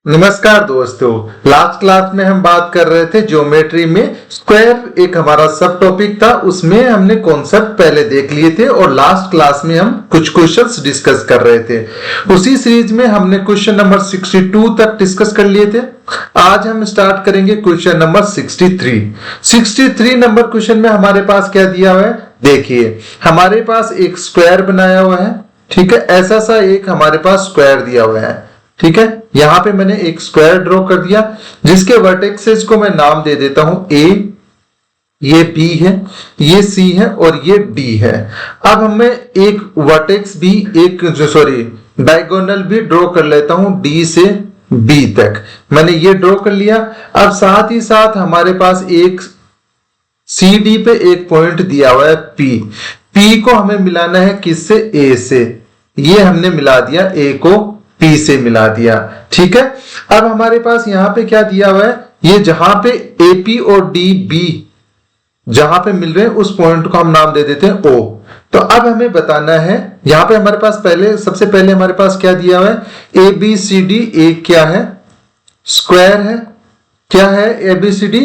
नमस्कार दोस्तों। Last class में हम बात कर रहे थे ज्योमेट्री में स्क्वायर एक हमारा सब टॉपिक था। उसमें हमने कॉन्सेप्ट पहले देख लिए थे और लास्ट क्लास में हम कुछ क्वेश्चंस डिस्कस कर रहे थे। उसी सीरीज में हमने क्वेश्चन नंबर 62 तक डिस्कस कर लिए थे। आज हम स्टार्ट करेंगे क्वेश्चन नंबर 63 नंबर क्वेश्चन में हमारे पास क्या दिया हुआ है, देखिए हमारे पास एक स्क्वायर बनाया हुआ है। ठीक है, ऐसा सा एक हमारे पास स्क्वायर दिया हुआ है। ठीक है, यहां पे मैंने एक स्क्वायर ड्रॉ कर दिया जिसके वर्टेक्सेस को मैं नाम दे देता हूं ए, ये बी है, ये सी है और ये डी है। अब हमें एक वर्टेक्स भी डायगोनल भी ड्रॉ कर लेता हूं डी से बी तक। मैंने ये ड्रॉ कर लिया। अब साथ ही साथ हमारे पास एक सी डी पे एक पॉइंट दिया हुआ है पी को हमें मिलाना है किससे, ए से। ये हमने मिला दिया, ए को पी से मिला दिया। ठीक है, अब हमारे पास यहां पे क्या दिया हुआ है, ये जहां पे एपी और डी बी जहां पे मिल रहे हैं उस पॉइंट को हम नाम दे देते हैं ओ। तो अब हमें बताना है, यहां पे हमारे पास सबसे पहले हमारे पास क्या दिया हुआ है, ए बी सी डी एक क्या है, स्क्वायर है। क्या है ए बी सी डी,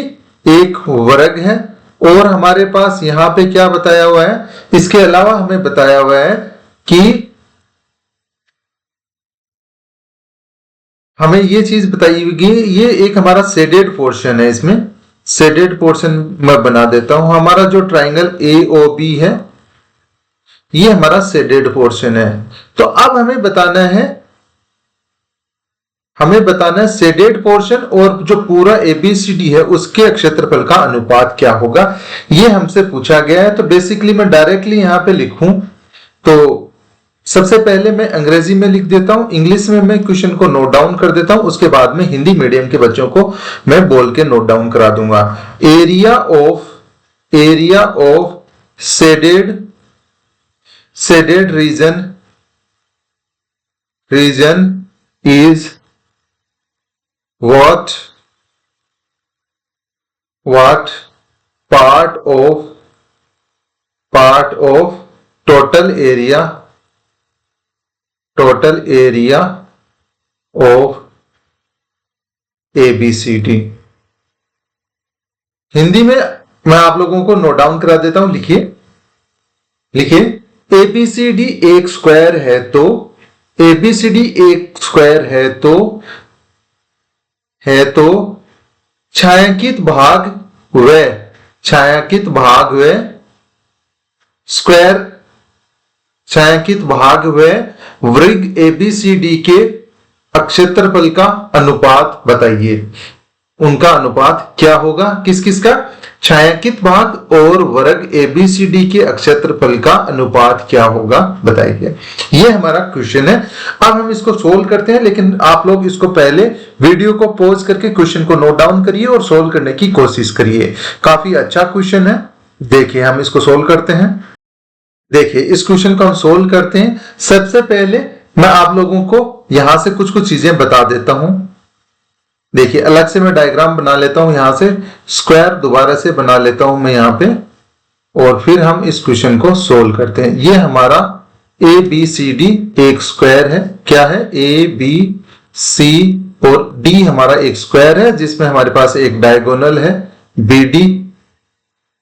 एक वर्ग है। और हमारे पास यहां पे क्या बताया हुआ है, इसके अलावा हमें बताया हुआ है कि हमें ये चीज बताई होगी, ये एक हमारा शेडेड पोर्शन है। इसमें शेडेड पोर्शन मैं बना देता हूं। हमारा जो ट्राइंगल ए ओ बी है ये हमारा शेडेड पोर्शन है। तो अब हमें बताना है शेडेड पोर्शन और जो पूरा एबीसीडी है उसके क्षेत्रफल का अनुपात क्या होगा, ये हमसे पूछा गया है। तो बेसिकली मैं डायरेक्टली यहां पे लिखूं तो सबसे पहले मैं अंग्रेजी में लिख देता हूं, इंग्लिश में मैं क्वेश्चन को नोट डाउन कर देता हूं, उसके बाद में हिंदी मीडियम के बच्चों को मैं बोल के नोट डाउन करा दूंगा। Area of shaded region is what part of total area of ABCD। Hindi में मैं आप लोगों को नोट डाउन करा देता हूं, लिखिए ABCD एक स्क्वायर है तो ABCD एक स्क्वायर है तो छायांकित भाग स्क्वायर छायांकित भाग वृत्त एबीसीडी के क्षेत्रफल का अनुपात बताइए। उनका अनुपात क्या होगा, किस किस का, छायांकित भाग और वर्ग एबीसीडी के क्षेत्रफल का अनुपात क्या होगा बताइए। ये हमारा क्वेश्चन है। अब हम इसको सोल्व करते हैं, लेकिन आप लोग इसको पहले वीडियो को पॉज करके क्वेश्चन को नोट डाउन करिए और सोल्व करने की कोशिश करिए। काफी अच्छा क्वेश्चन है। देखिए हम इसको सोल्व करते हैं। देखिए इस क्वेश्चन को हम सोल्व करते हैं। सबसे पहले मैं आप लोगों को यहां से कुछ चीजें बता देता हूं। देखिए अलग से मैं डायग्राम बना लेता हूं, यहां से स्क्वायर दोबारा से बना लेता हूं मैं यहां पे, और फिर हम इस क्वेश्चन को सोल्व करते हैं। ये हमारा ए बी सी डी एक स्क्वायर है। क्या है, ए बी सी और डी हमारा एक स्क्वायर है जिसमें हमारे पास एक डायगोनल है बी डी,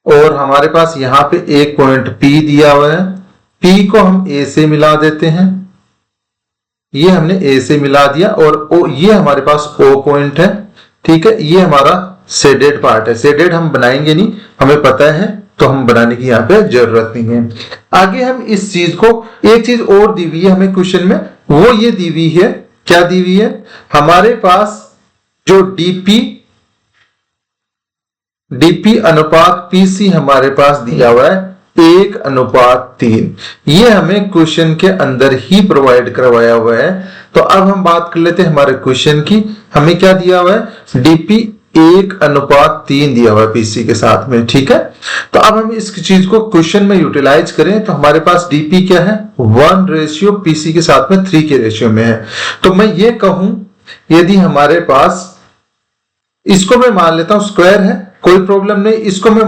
और हमारे पास यहां पे एक पॉइंट पी दिया हुआ है। पी को हम ए से मिला देते हैं, ये हमने ए से मिला दिया, और ओ ये हमारे पास ओ पॉइंट है। ठीक है, ये हमारा शेडेड पार्ट है। शेडेड हम बनाएंगे नहीं, हमें पता है, तो हम बनाने की यहाँ पे जरूरत नहीं है। आगे हम इस चीज को, एक चीज और दी हुई है हमें क्वेश्चन में, वो ये दी हुई है, क्या दी हुई है, हमारे पास जो डीपी अनुपात पीसी हमारे पास दिया हुआ है 1:3। ये हमें क्वेश्चन के अंदर ही प्रोवाइड करवाया हुआ है। तो अब हम बात कर लेते हैं हमारे क्वेश्चन की। हमें क्या दिया हुआ है, डीपी 1:3 दिया हुआ है पीसी के साथ में। ठीक है, तो अब हम इस चीज को क्वेश्चन में यूटिलाइज करें तो हमारे पास डीपी क्या है, 1 पीसी के साथ में 3 के रेशियो में है। तो मैं ये कहूं, यदि हमारे पास, इसको मैं मान लेता हूं स्क्वायर है, कोई प्रॉब्लम नहीं। इसको मैं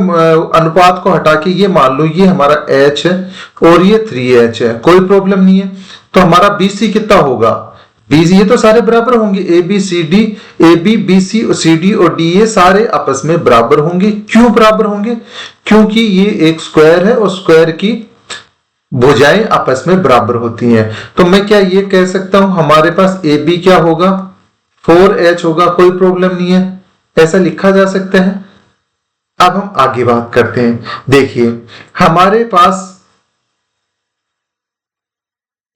अनुपात को हटा के ये मान लो ये हमारा h है और ये 3h है, कोई प्रॉब्लम नहीं है। तो हमारा BC कितना होगा, बीसी ये तो सारे बराबर होंगे, A B C D, A B B C C D और डी ये सारे आपस में बराबर होंगे। क्यों बराबर होंगे? क्योंकि ये एक स्क्वायर है और स्क्वायर की भुजाएं आपस में बराबर होती हैं। तो मैं क्या ये कह सकता हूं हमारे पास ए बी क्या होगा, 4h होगा, कोई प्रॉब्लम नहीं है, ऐसा लिखा जा सकता है। अब हम आगे बात करते हैं। देखिए हमारे पास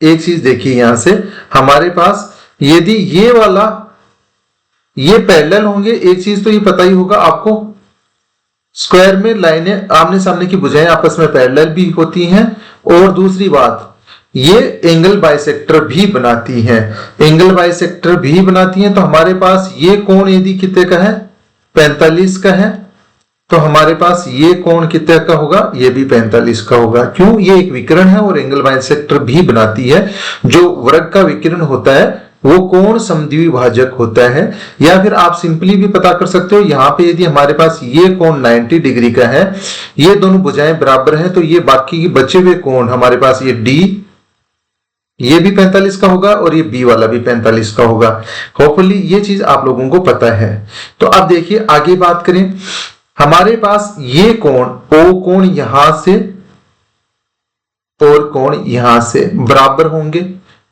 एक चीज देखिए, यहां से हमारे पास यदि ये वाला ये पैरेलल होंगे, एक चीज तो ये पता ही होगा आपको, स्क्वायर में लाइनें आमने सामने की भुजाएं आपस में पैरेलल भी होती हैं, और दूसरी बात ये एंगल बाइसेक्टर भी बनाती हैं। एंगल बाइसेक्टर भी बनाती हैं, तो हमारे पास ये कोण यदि कितने का है, 45 का है, तो हमारे पास ये कोण कितने का होगा, ये भी 45 का होगा। क्यों? ये एक विकर्ण है और एंगल बाइसेक्टर भी बनाती है। जो वर्ग का विकर्ण होता है वो कोण समद्विभाजक होता है। या फिर आप सिंपली भी पता कर सकते हो, यहां पे यदि हमारे पास ये कोण 90 डिग्री का है, ये दोनों भुजाएं बराबर हैं, तो ये बाकी के बचे हुए कोण हमारे पास ये डी ये भी 45 का होगा और ये बी वाला भी 45 का होगा। होपफुली ये चीज आप लोगों को पता है। तो अब देखिए आगे बात करें, हमारे पास ये कोण ओ कोण यहां से और कोण यहां से बराबर होंगे।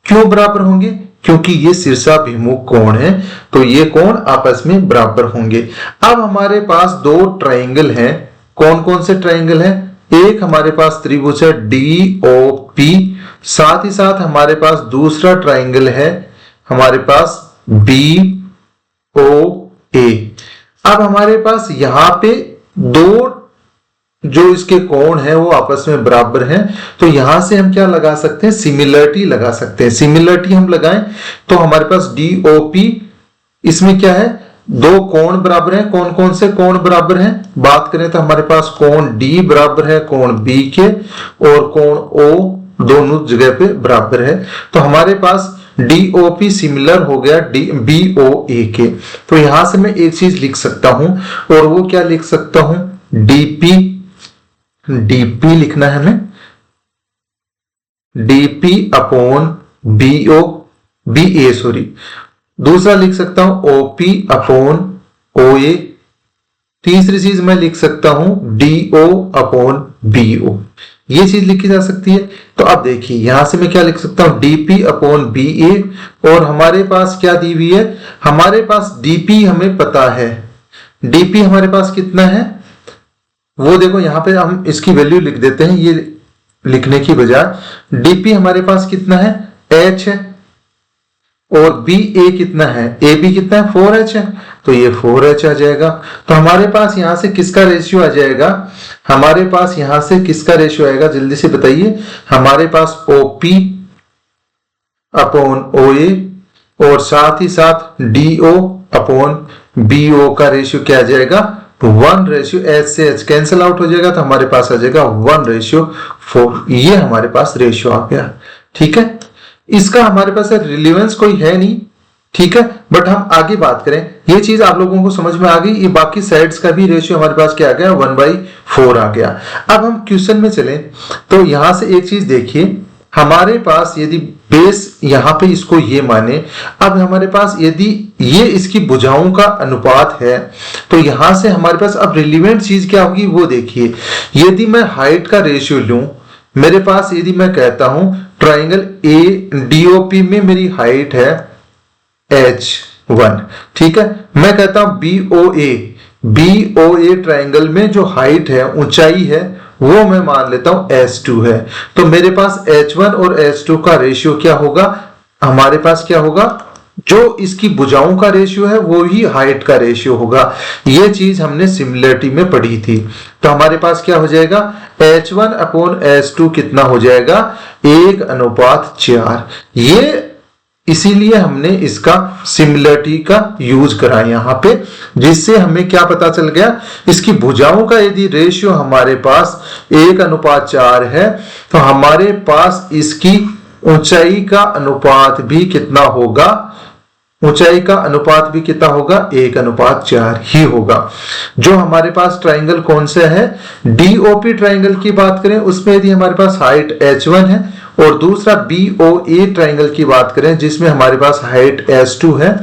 क्यों बराबर होंगे? क्योंकि ये शीर्षाभिमुख कोण है, तो ये कोण आपस में बराबर होंगे। अब हमारे पास दो ट्रायंगल हैं। कौन कौन से ट्रायंगल हैं? एक हमारे पास त्रिभुज है DOP, साथ ही साथ हमारे पास दूसरा ट्रायंगल है हमारे पास BOA। अब हमारे पास यहां पे दो जो इसके कोण है वो आपस में बराबर हैं, तो यहां से हम क्या लगा सकते हैं, सिमिलरिटी लगा सकते हैं। सिमिलरिटी हम लगाएं तो हमारे पास DOP, इसमें क्या है, दो कोण बराबर हैं। कौन कौन से कोण बराबर हैं? बात करें तो हमारे पास कोण D बराबर है कोण B के, और कोण O दोनों जगह पे बराबर है। तो हमारे पास DOP सिमिलर हो गया BOA के। तो यहां से मैं एक चीज लिख सकता हूं, और वो क्या लिख सकता हूं, DP लिखना है हमें, DP अपॉन BA सॉरी। दूसरा लिख सकता हूं OP अपॉन OA। तीसरी चीज मैं लिख सकता हूं DO अपॉन BO। ये चीज लिखी जा सकती है। तो अब देखिए यहां से मैं क्या लिख सकता हूं, DP अपॉन BA, और हमारे पास क्या दी हुई है, हमारे पास DP हमें पता है। DP हमारे पास कितना है वो देखो, यहां पे हम इसकी वैल्यू लिख देते हैं, ये लिखने की बजाय। DP हमारे पास कितना है, H है, और BA कितना है, AB कितना है, 4H है, तो ये 4H आ जाएगा। तो हमारे पास यहां से किसका रेशियो आ जाएगा, हमारे पास यहां से किसका रेशियो आएगा, जल्दी से बताइए। हमारे पास OP अपॉन OA और साथ ही साथ DO अपॉन BO का रेशियो क्या आ जाएगा, 1:, H से H कैंसिल आउट हो जाएगा, तो हमारे पास आ जाएगा 1:4। ये हमारे पास रेशियो आ गया। ठीक है, इसका हमारे पास रिलेवेंस कोई है नहीं, ठीक है, बट हम आगे बात करें, ये चीज आप लोगों को समझ में आ गई। ये बाकी साइड्स का भी रेशियो हमारे पास क्या आ गया, 1/4 आ गया। अब हम क्वेश्चन में चलें तो यहां से एक चीज देखिए, हमारे पास यदि बेस यहां पे इसको ये माने, अब हमारे पास यदि ये इसकी भुजाओं का अनुपात है, तो यहां से हमारे पास अब रिलेवेंट चीज क्या होगी वो देखिए। यदि मैं हाइट का रेशियो लूं, मेरे पास यदि मैं कहता हूं ट्राइंगल DOP में मेरी हाइट है H1, ठीक है, मैं कहता हूं BOA ट्राइंगल में जो हाइट है, ऊंचाई है, वो मैं मान लेता हूं S2 है। तो मेरे पास H1 और H2 का रेशियो क्या होगा, हमारे पास क्या होगा, जो इसकी भुजाओं का रेशियो है वो ही हाइट का रेशियो होगा। ये चीज हमने सिमिलरिटी में पढ़ी थी। तो हमारे पास क्या हो जाएगा, H1 अपॉन H2 कितना हो जाएगा, 1:4। ये इसीलिए हमने इसका सिमिलरिटी का यूज करा यहां पे, जिससे हमें क्या पता चल गया, इसकी भुजाओं का यदि रेशियो हमारे पास 1:4 है, तो हमारे पास इसकी ऊंचाई का अनुपात भी कितना होगा, ऊंचाई का अनुपात भी कितना होगा, 1:4 ही होगा। जो हमारे पास ट्राइंगल कौन सा है, डीओपी ट्राइंगल की बात करें उसमें यदि हमारे पास हाइट h1 है और दूसरा बीओए ट्राइंगल की बात करें जिसमें हमारे पास हाइट h2 है,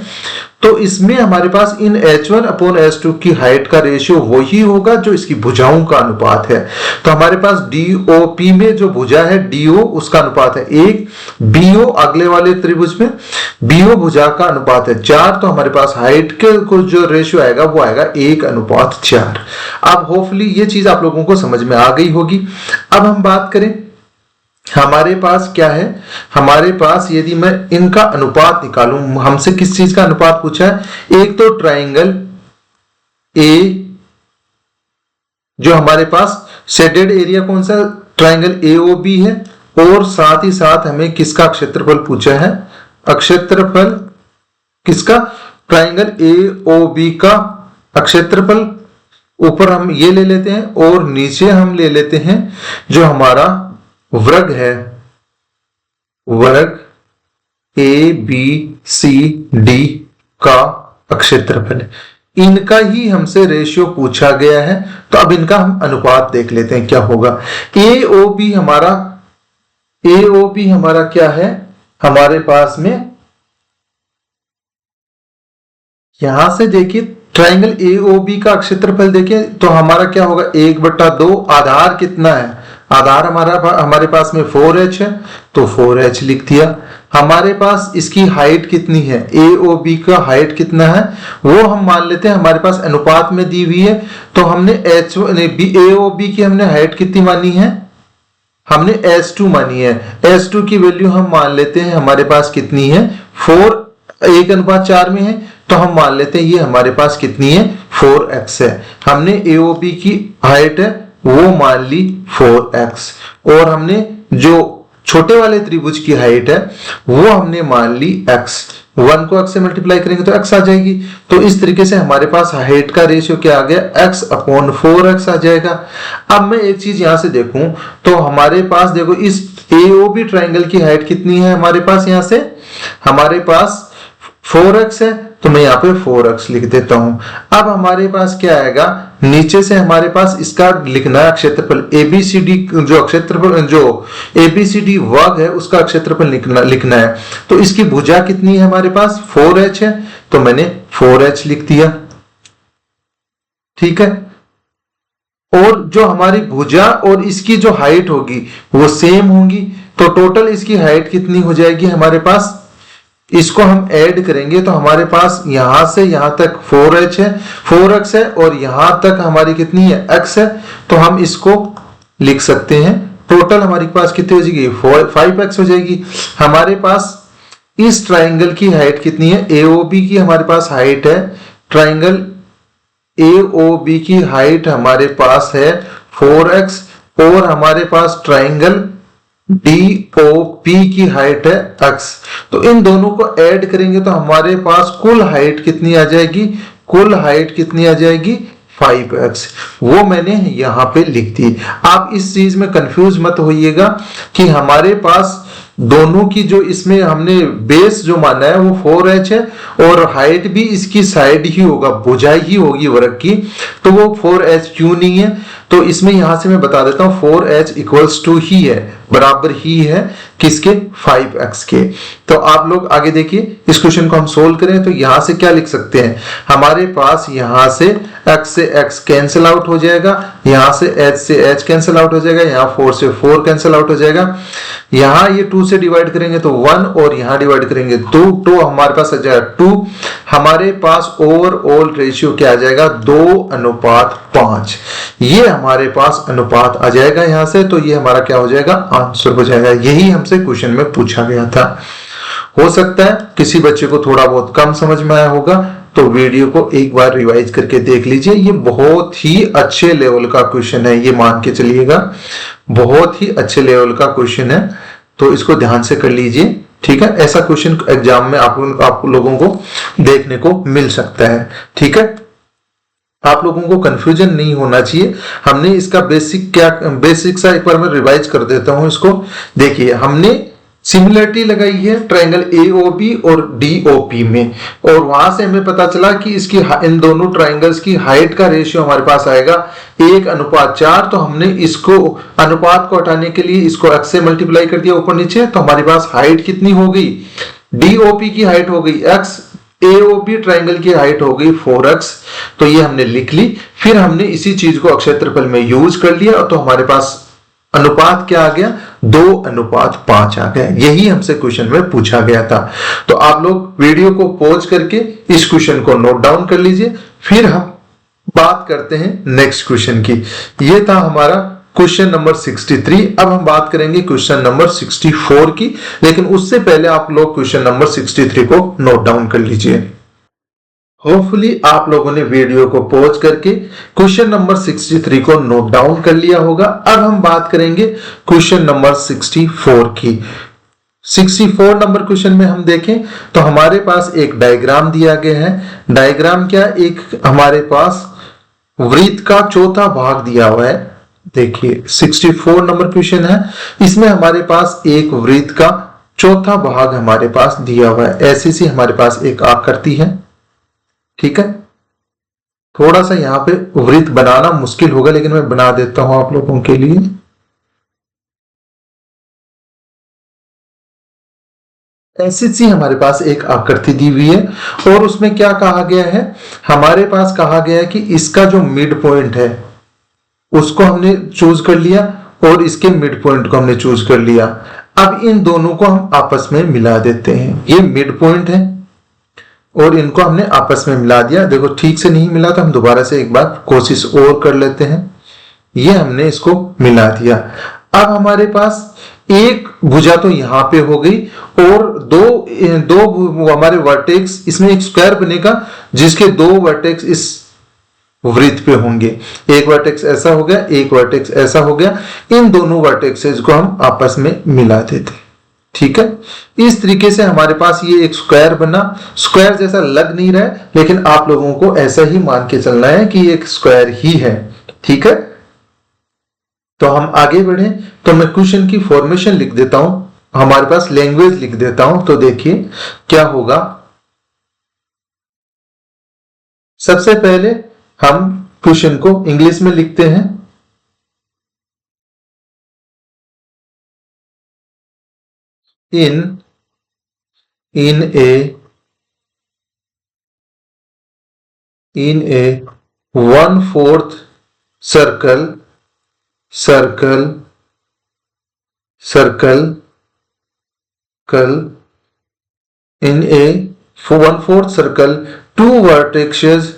तो इसमें हमारे पास इन h1/h2 की हाइट का रेशियो वही होगा जो इसकी भुजाओं का अनुपात है। तो हमारे पास डीओपी में जो भुजा है डीओ उसका अनुपात है 1, बीओ अगले वाले त्रिभुज में बीओ भुजा का अनुपात है 4, तो हमारे पास हाइट के को जो रेशियो आएगा वो आएगा 1:4। अब होपफुली ये चीज आप लोगों को समझ में आ गई होगी। अब हम बात करें हमारे पास क्या है, हमारे पास यदि मैं इनका अनुपात निकालूं, हमसे किस चीज का अनुपात पूछा है, एक तो ट्राइंगल ए जो हमारे पास शेडेड एरिया कौन सा, ट्राइंगल एओबी है, और साथ ही साथ हमें किसका क्षेत्रफल पूछा है, क्षेत्रफल किसका, ट्राइंगल एओबी का क्षेत्रफल। ऊपर हम ये ले लेते हैं और नीचे हम ले लेते हैं जो हमारा वर्ग है, वर्ग ए बी सी डी का क्षेत्रफल, इनका ही हमसे रेशियो पूछा गया है। तो अब इनका हम अनुपात देख लेते हैं क्या होगा। एओबी हमारा क्या है, हमारे पास में यहां से देखिए ट्राइंगल एओबी का क्षेत्रफल देखिए तो हमारा क्या होगा 1/2। आधार कितना है, आधार हमारे पास में 4h है तो 4h लिख दिया। हमारे पास इसकी हाइट कितनी है, एओबी का हाइट कितना है वो हम मान लेते हैं हमारे पास अनुपात में दी हुई है। तो हमने एओबी की हमने हाइट कितनी मानी है, हमने h2 मानी है। h2 की वैल्यू हम मान लेते हैं हमारे पास कितनी है 4, 1:4 में है, तो हम मान लेते हैं ये हमारे पास कितनी है 4x है। हमने एओबी की हाइट है वो मान ली 4x, और हमने जो छोटे वाले त्रिभुज की हाइट है वो हमने मान ली x। 1 को x से मल्टीप्लाई करेंगे तो x आ जाएगी। तो इस तरीके से हमारे पास हाइट का रेशियो क्या आ गया, x/4x आ जाएगा। अब मैं एक चीज यहां से देखूं तो हमारे पास देखो इस एओबी ट्राइंगल की हाइट कितनी है हमारे पास, यहां से हमारे पास 4x है तो मैं यहाँ पे 4x लिख देता हूं। अब हमारे पास क्या आएगा, नीचे से हमारे पास इसका लिखना है क्षेत्रफल एबीसीडी, जो क्षेत्रफल जो एबीसीडी वर्ग है उसका क्षेत्रफल लिखना है। तो इसकी भुजा कितनी है हमारे पास 4h है तो मैंने 4h लिख दिया, ठीक है। और जो हमारी भुजा और इसकी जो हाइट होगी वो सेम होगी, तो टोटल इसकी हाइट कितनी हो जाएगी हमारे पास, इसको हम ऐड करेंगे तो हमारे पास यहां से यहां तक 4h है, 4x है, और यहां तक हमारी कितनी है x है। तो हम इसको लिख सकते हैं टोटल हमारे पास कितनी हो जाएगी 5x हो जाएगी। हमारे पास इस ट्राइंगल की हाइट कितनी है, एओबी की हमारे पास हाइट है, ट्राइंगल एओबी की हाइट हमारे पास है 4x, और हमारे पास ट्राइंगल डीओपी की हाइट है x। तो इन दोनों को ऐड करेंगे तो हमारे पास कुल हाइट कितनी आ जाएगी, कुल हाइट कितनी आ जाएगी 5x, वो मैंने यहां पे लिख दी। आप इस चीज में कंफ्यूज मत होइएगा कि हमारे पास दोनों की जो इसमें हमने बेस जो माना है वो 4h है और हाइट भी इसकी साइड ही होगा, भुजाई ही होगी वर्ग की, तो वो 4h क्यों नहीं है। तो इसमें यहां से मैं बता देता हूं 4h इक्वल्स टू ही है, बराबर ही है किसके 5x के। तो आप लोग आगे देखिए इस क्वेश्चन को हम सोल्व करें तो यहां से क्या लिख सकते हैं, हमारे पास यहां से x से x कैंसिल आउट हो जाएगा, यहां से h कैंसिल आउट हो जाएगा, यहां 4 से 4 कैंसिल आउट हो जाएगा, यहां ये 2 से डिवाइड करेंगे तो 1 और यहां डिवाइड करेंगे 2 हमारे पास आ जाएगा 2। हमारे पास ओवरऑल रेशियो क्या आ जाएगा 2:5, ये हमारे पास अनुपात आ जाएगा यहां से। तो ये हमारा क्या हो जाएगा आंसर हो जाएगा। यही हमसे क्वेश्चन में पूछा गया था। हो सकता है किसी बच्चे को थोड़ा बहुत कम समझ में आया होगा तो वीडियो को एक बार रिवाइज करके देख लीजिए। ये बहुत ही अच्छे लेवल का क्वेश्चन है, ये मान के चलिएगा बहुत ही अच्छे लेवल का क्वेश्चन है, तो इसको ध्यान से कर लीजिए, ठीक है। ऐसा क्वेश्चन एग्जाम में आप लोगों को देखने को मिल सकता है, ठीक है। आप लोगों को कंफ्यूजन नहीं होना चाहिए। हमने इसका बेसिक सा एक बार मैं रिवाइज कर देता हूं इसको। देखिए हमने सिमिलरिटी लगाई है ट्रायंगल एओबी और डीओपी में, और वहां से हमें पता चला कि इसकी इन दोनों ट्रायंगल्स की हाइट का रेशियो हमारे पास आएगा 1:4। तो हमने इसको अनुपात को हटाने के लिए इसको x से मल्टीप्लाई कर दिया ऊपर नीचे, तो हमारे पास हाइट कितनी हो गई, डीओपी की हाइट हो गई x, एओबी ट्रायंगल की हाइट हो गई 4x। तो ये हमने लिख ली। फिर हमने इसी चीज को क्षेत्रफल में यूज कर लिया, तो हमारे पास अनुपात क्या आ गया, 2:5 आ गया। यही हमसे क्वेश्चन में पूछा गया था। तो आप लोग वीडियो को पॉज करके इस क्वेश्चन को नोट डाउन कर लीजिए, फिर हम बात करते हैं नेक्स्ट क्वेश्चन की। ये था हमारा क्वेश्चन नंबर 63। अब हम बात करेंगे क्वेश्चन नंबर 64 की, लेकिन उससे पहले आप लोग क्वेश्चन नंबर 63 को नोट डाउन कर लीजिए। होपफुली आप लोगों ने वीडियो को पॉज करके क्वेश्चन नंबर 63 को नोट डाउन कर लिया होगा। अब हम बात करेंगे क्वेश्चन नंबर 64 की। 64 नंबर क्वेश्चन में हम देखें तो हमारे पास एक डायग्राम दिया गया है। डायग्राम क्या, एक हमारे पास वृत्त का चौथा भाग दिया हुआ है। देखिए 64 नंबर क्वेश्चन है, इसमें हमारे पास एक वृत्त का चौथा भाग हमारे पास दिया हुआ है। ऐसी सी हमारे पास एक आकृति है, ठीक है। थोड़ा सा यहां पे वृत्त बनाना मुश्किल होगा, लेकिन मैं बना देता हूं आप लोगों के लिए। ऐसी सी हमारे पास एक आकृति दी हुई है, और उसमें क्या कहा गया है, हमारे पास कहा गया है कि इसका जो मिड पॉइंट है उसको हमने चूज कर लिया, और इसके मिड पॉइंट को हमने चूज कर लिया। अब इन दोनों को हम आपस में मिला देते हैं। ये मिड पॉइंट है और इनको हमने आपस में मिला दिया। देखो ठीक से नहीं मिला, तो हम दोबारा से एक बार कोशिश और कर लेते हैं। ये हमने इसको मिला दिया। अब हमारे पास एक भुजा तो यहां पे हो गई, और दो हमारे वर्टेक्स, इसमें एक स्क्वायर बनेगा जिसके दो वर्टेक्स इस वृत्त पे होंगे। एक वर्टेक्स ऐसा हो गया, एक वर्टेक्स ऐसा हो गया। इन दोनों वर्टेक्सेस को हम आपस में मिला देते, ठीक है। इस तरीके से हमारे पास ये एक स्क्वायर बना। स्क्वायर जैसा लग नहीं रहा है, लेकिन आप लोगों को ऐसा ही मान के चलना है कि एक स्क्वायर ही है, ठीक है। तो हम आगे बढ़े, तो मैं क्वेश्चन की फॉर्मेशन लिख देता हूं, हमारे पास लैंग्वेज लिख देता हूं। तो देखिए क्या होगा। सबसे पहले हम क्वेश्चन को इंग्लिश में लिखते हैं। in a 1/4 circle in a 1/4 circle, two vertices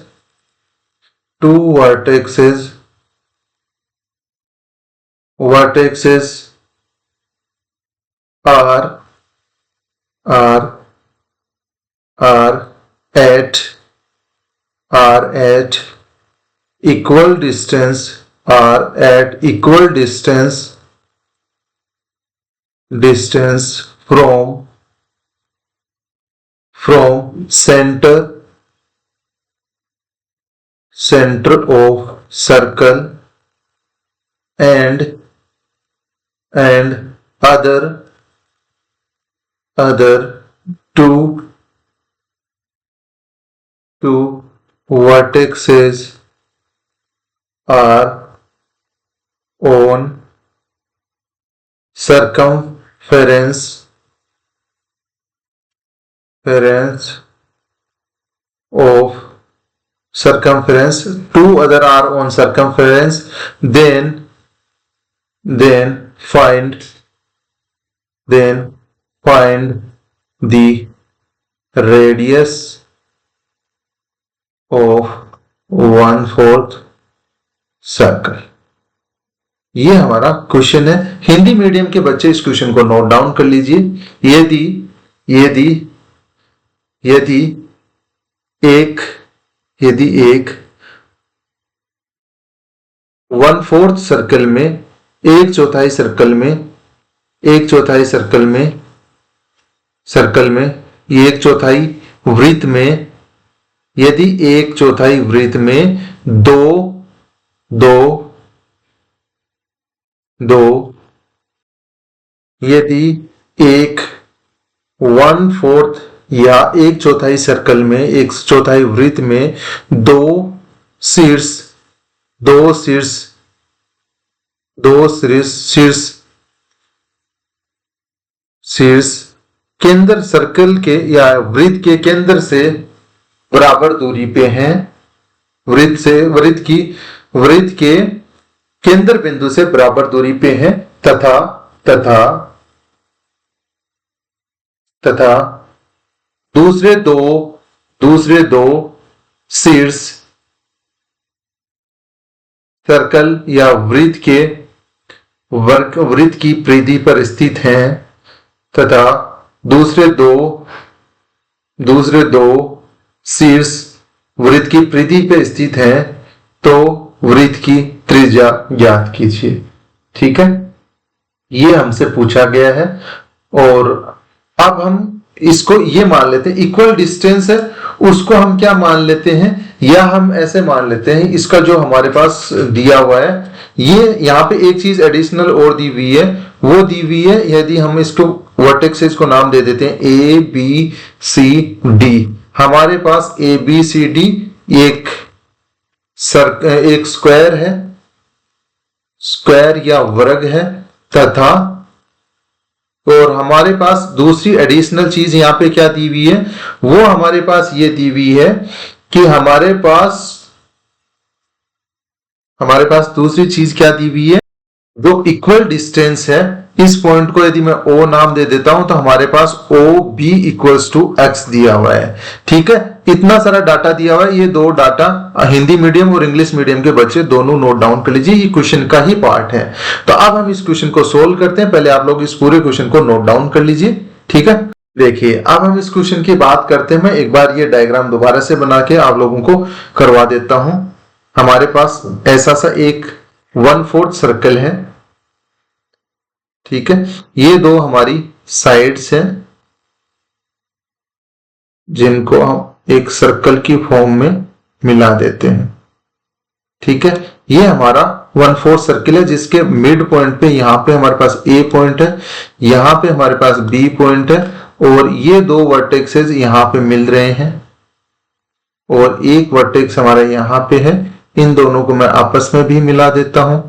are at equal distance from center of circle, and other two vertices are on circumference of two other are on circumference, then find the radius of 1/4 circle. ये हमारा question है। Hindi medium के बच्चे इस question को note down कर लीजिए। यदि एक 1/4 सर्कल में, एक चौथाई सर्कल में, एक चौथाई वृत्त में, यदि एक चौथाई वृत्त में यदि एक 1/4 या 1/4 सर्कल में, 1/4 वृत्त में दो शीर्ष केंद्र सर्कल के या वृत्त के केंद्र से बराबर दूरी पे हैं, वृत्त के केंद्र बिंदु से बराबर दूरी पे हैं तथा दूसरे दो शीर्ष सर्कल या वृत्त की परिधि पर स्थित हैं तथा दूसरे दो शीर्ष वृत्त की परिधि पर स्थित हैं, तो वृत्त की त्रिज्या ज्ञात कीजिए। ठीक है, ये हमसे पूछा गया है। और अब हम इसको ये मान लेते हैं, इक्वल डिस्टेंस है उसको हम क्या मान लेते हैं, या हम ऐसे मान लेते हैं, इसका जो हमारे पास दिया हुआ है, ये यहाँ पे एक चीज एडिशनल और दी हुई है, वो दी हुई है, यदि हम इसको वर्टेक्सेस को नाम दे देते हैं ए बी सी डी। हमारे पास ए बी सी डी एक स्क्वायर है, स्क्वायर या वर्ग है, तथा और हमारे पास दूसरी एडिशनल चीज यहाँ पे क्या दी हुई है, वो हमारे पास ये दी हुई है कि हमारे पास दूसरी चीज क्या दी हुई है, जो इक्वल डिस्टेंस है, इस पॉइंट को यदि मैं O नाम दे देता हूं तो हमारे पास OB इक्वल्स टू x दिया हुआ है। ठीक है, इतना सारा डाटा दिया हुआ है। ये दो डाटा हिंदी मीडियम और इंग्लिश मीडियम के बच्चे दोनों नोट डाउन कर लीजिए, ये क्वेश्चन का ही पार्ट है। तो अब हम इस क्वेश्चन को सोल्व करते हैं। पहले आप लोग इस पूरे क्वेश्चन को नोट डाउन कर लीजिए। ठीक है, देखिए अब हम इस क्वेश्चन की बात करते हैं। मैं एक बार ये डायग्राम दोबारा से बना के आप लोगों को करवा देता हूं। हमारे पास ऐसा सा एक 1/4 सर्कल है। ठीक है, ये दो हमारी साइड्स हैं जिनको हम एक सर्कल की फॉर्म में मिला देते हैं। ठीक है, ये हमारा 1/4 सर्कल है जिसके मिड पॉइंट पे यहां पे हमारे पास A पॉइंट है, यहां पे हमारे पास B पॉइंट है, और ये दो वर्टेक्सेस यहां पे मिल रहे हैं और एक वर्टेक्स हमारा यहां पे है। इन दोनों को मैं आपस में भी मिला देता हूं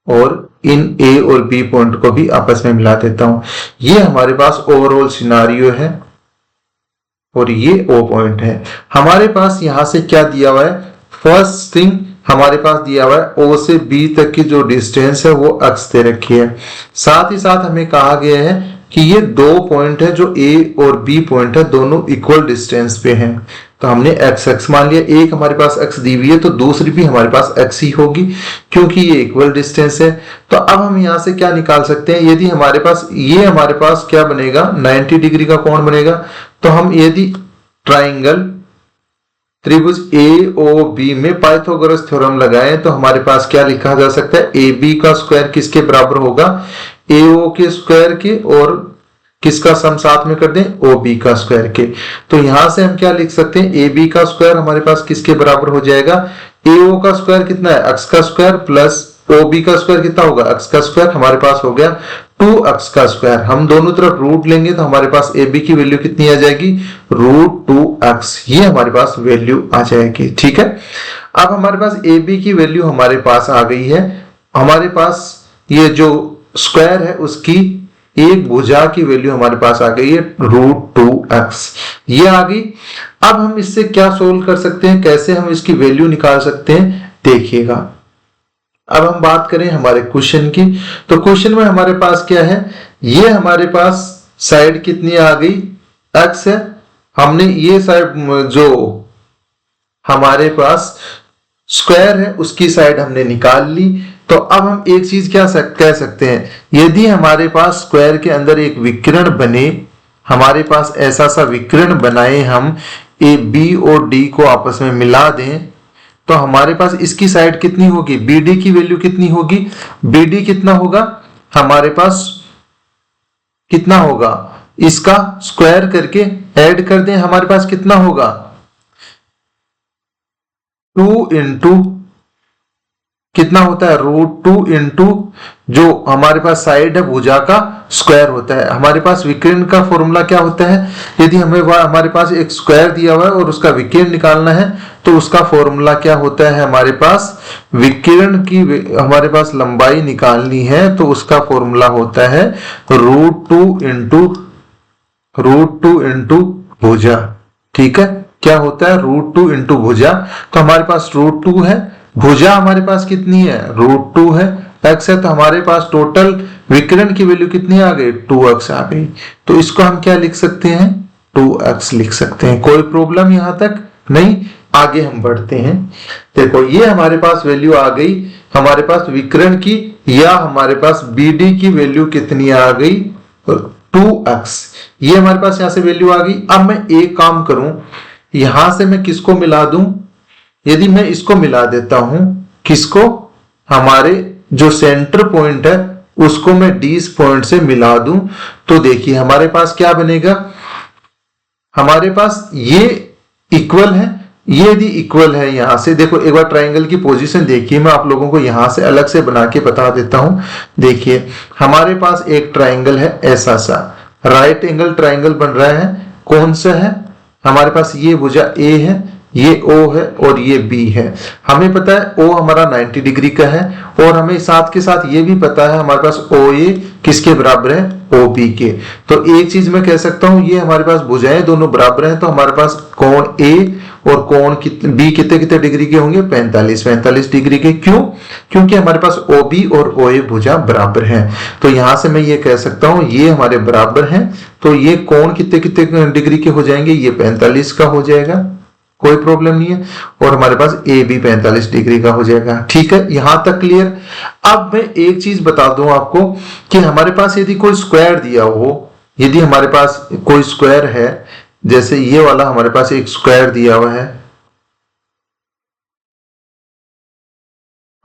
और इन A और B पॉइंट को भी आपस में मिला देता हूं। ये हमारे पास ओवरऑल सिनारियो है और ये O पॉइंट है। हमारे पास यहां से क्या दिया हुआ है, फर्स्ट थिंग हमारे पास दिया हुआ है O से B तक की जो डिस्टेंस है वो x दे रखी है। साथ ही साथ हमें कहा गया है कि ये दो पॉइंट है जो A और B पॉइंट है, दोनों इक्वल डिस्टेंस पे हैं, तो हमने x मान लिया। एक हमारे पास x दी हुई है तो दूसरी भी हमारे पास x ही होगी क्योंकि ये इक्वल डिस्टेंस है। तो अब हम यहां से क्या निकाल सकते हैं, यदि हमारे पास क्या बनेगा, 90 डिग्री का कोण बनेगा। तो हम यदि ट्राइंगल त्रिभुज AOB में पाइथागोरस थ्योरम लगाएं तो हमारे पास क्या लिखा जा सकता है, AB का स्क्वायर किसके बराबर होगा, AO के स्क्वायर के, और किसका सम साथ में कर दें, OB का स्क्वायर के। तो यहां से हम क्या लिख सकते हैं, AB का स्क्वायर हमारे पास किसके बराबर हो जाएगा, AO का स्क्वायर कितना है, x का स्क्वायर, प्लस OB का स्क्वायर कितना होगा, x का स्क्वायर, हमारे पास हो गया 2x का स्क्वायर। हम दोनों तरफ रूट लेंगे तो हमारे पास AB की वैल्यू कितनी आ जाएगी, √2x, ये हमारे पास वैल्यू आ जाएगी। ठीक है, अब हमारे पास AB की वैल्यू हमारे पास आ गई है। हमारे पास ये जो स्क्वायर है उसकी एक भुजा की वैल्यू हमारे पास आ गई है √2x, ये आ गई। अब हम इससे क्या सोल्व कर सकते हैं, कैसे हम इसकी वैल्यू निकाल सकते हैं, देखिएगा। अब हम बात करें हमारे क्वेश्चन की, तो क्वेश्चन में हमारे पास क्या है, ये हमारे पास साइड कितनी आ गई, x है। हमने ये साइड जो हमारे पास स्क्वायर है उसकी साइड हमने निकाल ली। तो अब हम एक चीज क्या कह सकते हैं, यदि हमारे पास स्क्वायर के अंदर एक विकर्ण बने, हमारे पास ऐसा सा विकर्ण बनाए हम, A B और D को आपस में मिला दें, तो हमारे पास इसकी साइड कितनी होगी, BD की वैल्यू कितनी होगी, BD कितना होगा, हमारे पास कितना होगा, इसका स्क्वायर करके ऐड कर दें, हमारे पास कितना होगा, 2 इंटू कितना होता है, √2 इंटू जो हमारे पास साइड है भुजा का स्क्वायर होता है। हमारे पास विकर्ण का फॉर्मूला क्या होता है, यदि हमारे पास एक स्क्वायर दिया हुआ है और उसका विकर्ण निकालना है तो उसका फॉर्मूला क्या होता है, हमारे पास विकर्ण की हमारे पास लंबाई निकालनी है तो उसका फॉर्मूला होता है √2 इंटू भुजा। ठीक है, क्या होता है √2 इंटू भुजा। तो हमारे पास √2 है, भुजा हमारे पास कितनी है √2 है, x है, तो हमारे पास टोटल विकर्ण की वैल्यू कितनी आ गई 2x आ गई। तो इसको हम क्या लिख सकते हैं 2x लिख सकते हैं। कोई प्रॉब्लम यहां तक नहीं, आगे हम बढ़ते हैं। देखो ये हमारे पास वैल्यू आ गई हमारे पास विकर्ण की, या हमारे पास BD की वैल्यू कितनी आ गई 2x। ये हमारे पास यहां से वैल्यू आ गई। अब मैं एक काम करूं, यहां से मैं किसको मिला दूं, यदि मैं इसको मिला देता हूं, किसको, हमारे जो सेंटर पॉइंट है उसको मैं D पॉइंट से मिला दूं, तो देखिए हमारे पास क्या बनेगा, हमारे पास ये इक्वल है, ये यदि इक्वल है, यहां से देखो एक बार ट्राइंगल की पोजीशन देखिए, मैं आप लोगों को यहां से अलग से बना के बता देता हूं। देखिए हमारे पास एक ट्राइंगल है, ऐसा सा राइट एंगल ट्राइंगल बन रहा है, कौन सा है, हमारे पास ये भुजा A है, ये O है और ये B है। हमें पता है O हमारा 90 डिग्री का है, और हमें साथ के साथ ये भी पता है हमारे पास OA किसके बराबर है OB के। तो एक चीज मैं कह सकता हूं, ये हमारे पास भुजाएं दोनों बराबर हैं, तो हमारे पास कोण A और कोण B कितने कितने डिग्री के होंगे 45 डिग्री के। क्यों, क्योंकि हमारे पास OB और OA भुजा बराबर हैं। तो यहां से मैं ये कह सकता हूं ये हमारे बराबर हैं, तो ये कोण कितने कितने डिग्री के हो जाएंगे, ये 45 का हो जाएगा, कोई प्रॉब्लम नहीं है, और हमारे पास ए भी 45 डिग्री का हो जाएगा। ठीक है, यहां तक क्लियर। अब मैं एक चीज बता दूं आपको कि हमारे पास यदि कोई स्क्वायर दिया हो, यदि हमारे पास कोई स्क्वायर है, जैसे ये वाला हमारे पास एक स्क्वायर दिया हुआ है,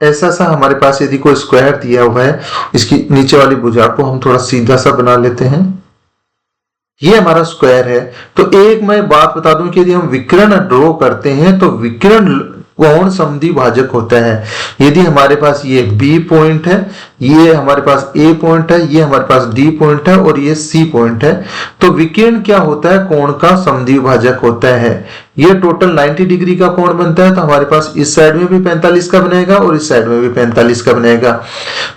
ऐसा सा हमारे पास यदि कोई स्क्वायर दिया हुआ है, इसकी नीचे वाली भुजा को हम थोड़ा सीधा सा बना लेते हैं, ये हमारा स्क्वायर है। तो एक मैं बात बता दूं कि यदि हम विकर्ण ड्रॉ करते हैं तो विकर्ण कोण समद्विभाजक होता है। यदि हमारे पास ये B पॉइंट है, ये हमारे पास A पॉइंट है, ये हमारे पास D पॉइंट है और ये C पॉइंट है, तो विकर्ण क्या होता है कोण का समद्विभाजक होता है। ये टोटल 90 डिग्री का कोण बनता है, तो हमारे पास इस साइड में भी 45 का बनेगा और इस साइड में भी 45 का बनेगा।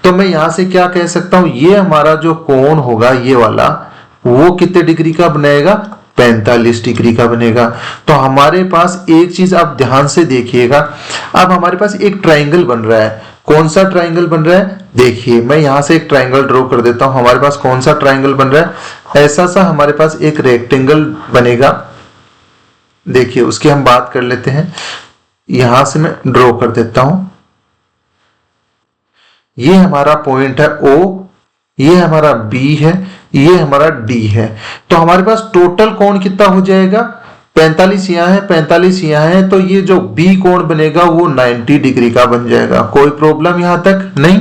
तो मैं यहां से क्या कह सकता हूं, ये हमारा जो कोण होगा ये वाला, वो कितने डिग्री का बनेगा 45 डिग्री का बनेगा। तो हमारे पास एक चीज आप ध्यान से देखिएगा, अब हमारे पास एक ट्राइंगल बन रहा है। कौन सा ट्राइंगल बन रहा है, देखिए मैं यहां से एक ट्राइंगल ड्रॉ कर देता हूं। हमारे पास कौन सा ट्राइंगल बन रहा है, ऐसा सा हमारे पास एक रेक्टेंगल बनेगा। देखिए उसकी हम बात कर लेते हैं, यहां से मैं ड्रॉ कर देता हूं। ये हमारा पॉइंट है O, ये हमारा B है, ये हमारा D है। तो हमारे पास टोटल कोण कितना हो जाएगा 45 यहाँ है, 45 यहाँ है, तो ये जो B कोण बनेगा वो 90 डिग्री का बन जाएगा। कोई प्रॉब्लम यहां तक नहीं।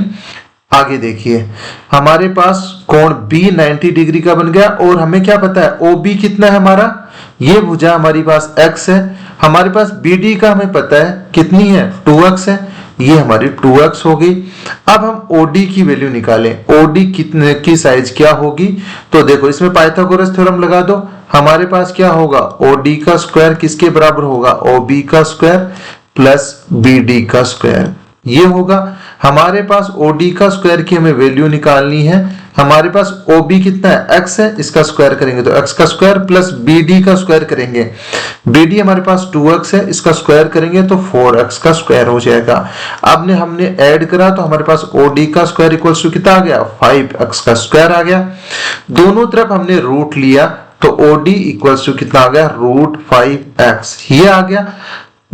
आगे देखिए हमारे पास कोण B 90 डिग्री का बन गया, और हमें क्या पता है OB कितना है हमारा, ये भुजा हमारी पास X है, हमारे पास BD का हमें पता है कितनी है 2X है, ये हमारी 2x हो गई। अब हम OD की वैल्यू निकालें, OD कितने की साइज क्या होगी, तो देखो इसमें पाइथागोरस थ्योरम लगा दो। हमारे पास क्या होगा OD का स्क्वायर किसके बराबर होगा, OB का स्क्वायर प्लस BD का स्क्वायर, ये होगा। हमारे पास OD का स्क्वायर की हमें वैल्यू निकालनी है। हमारे पास OB कितना है x है, इसका स्क्वायर करेंगे तो x का स्क्वायर प्लस BD का स्क्वायर करेंगे, BD हमारे पास 2x है, इसका स्क्वायर करेंगे तो 4x का स्क्वायर हो जाएगा। अब हमने ऐड करा तो हमारे पास OD का स्क्वायर इक्वल्स टू कितना आ गया 5x का स्क्वायर आ गया। दोनों तरफ हमने रूट लिया तो OD इक्वल्स टू कितना आ गया √5x, ये आ गया।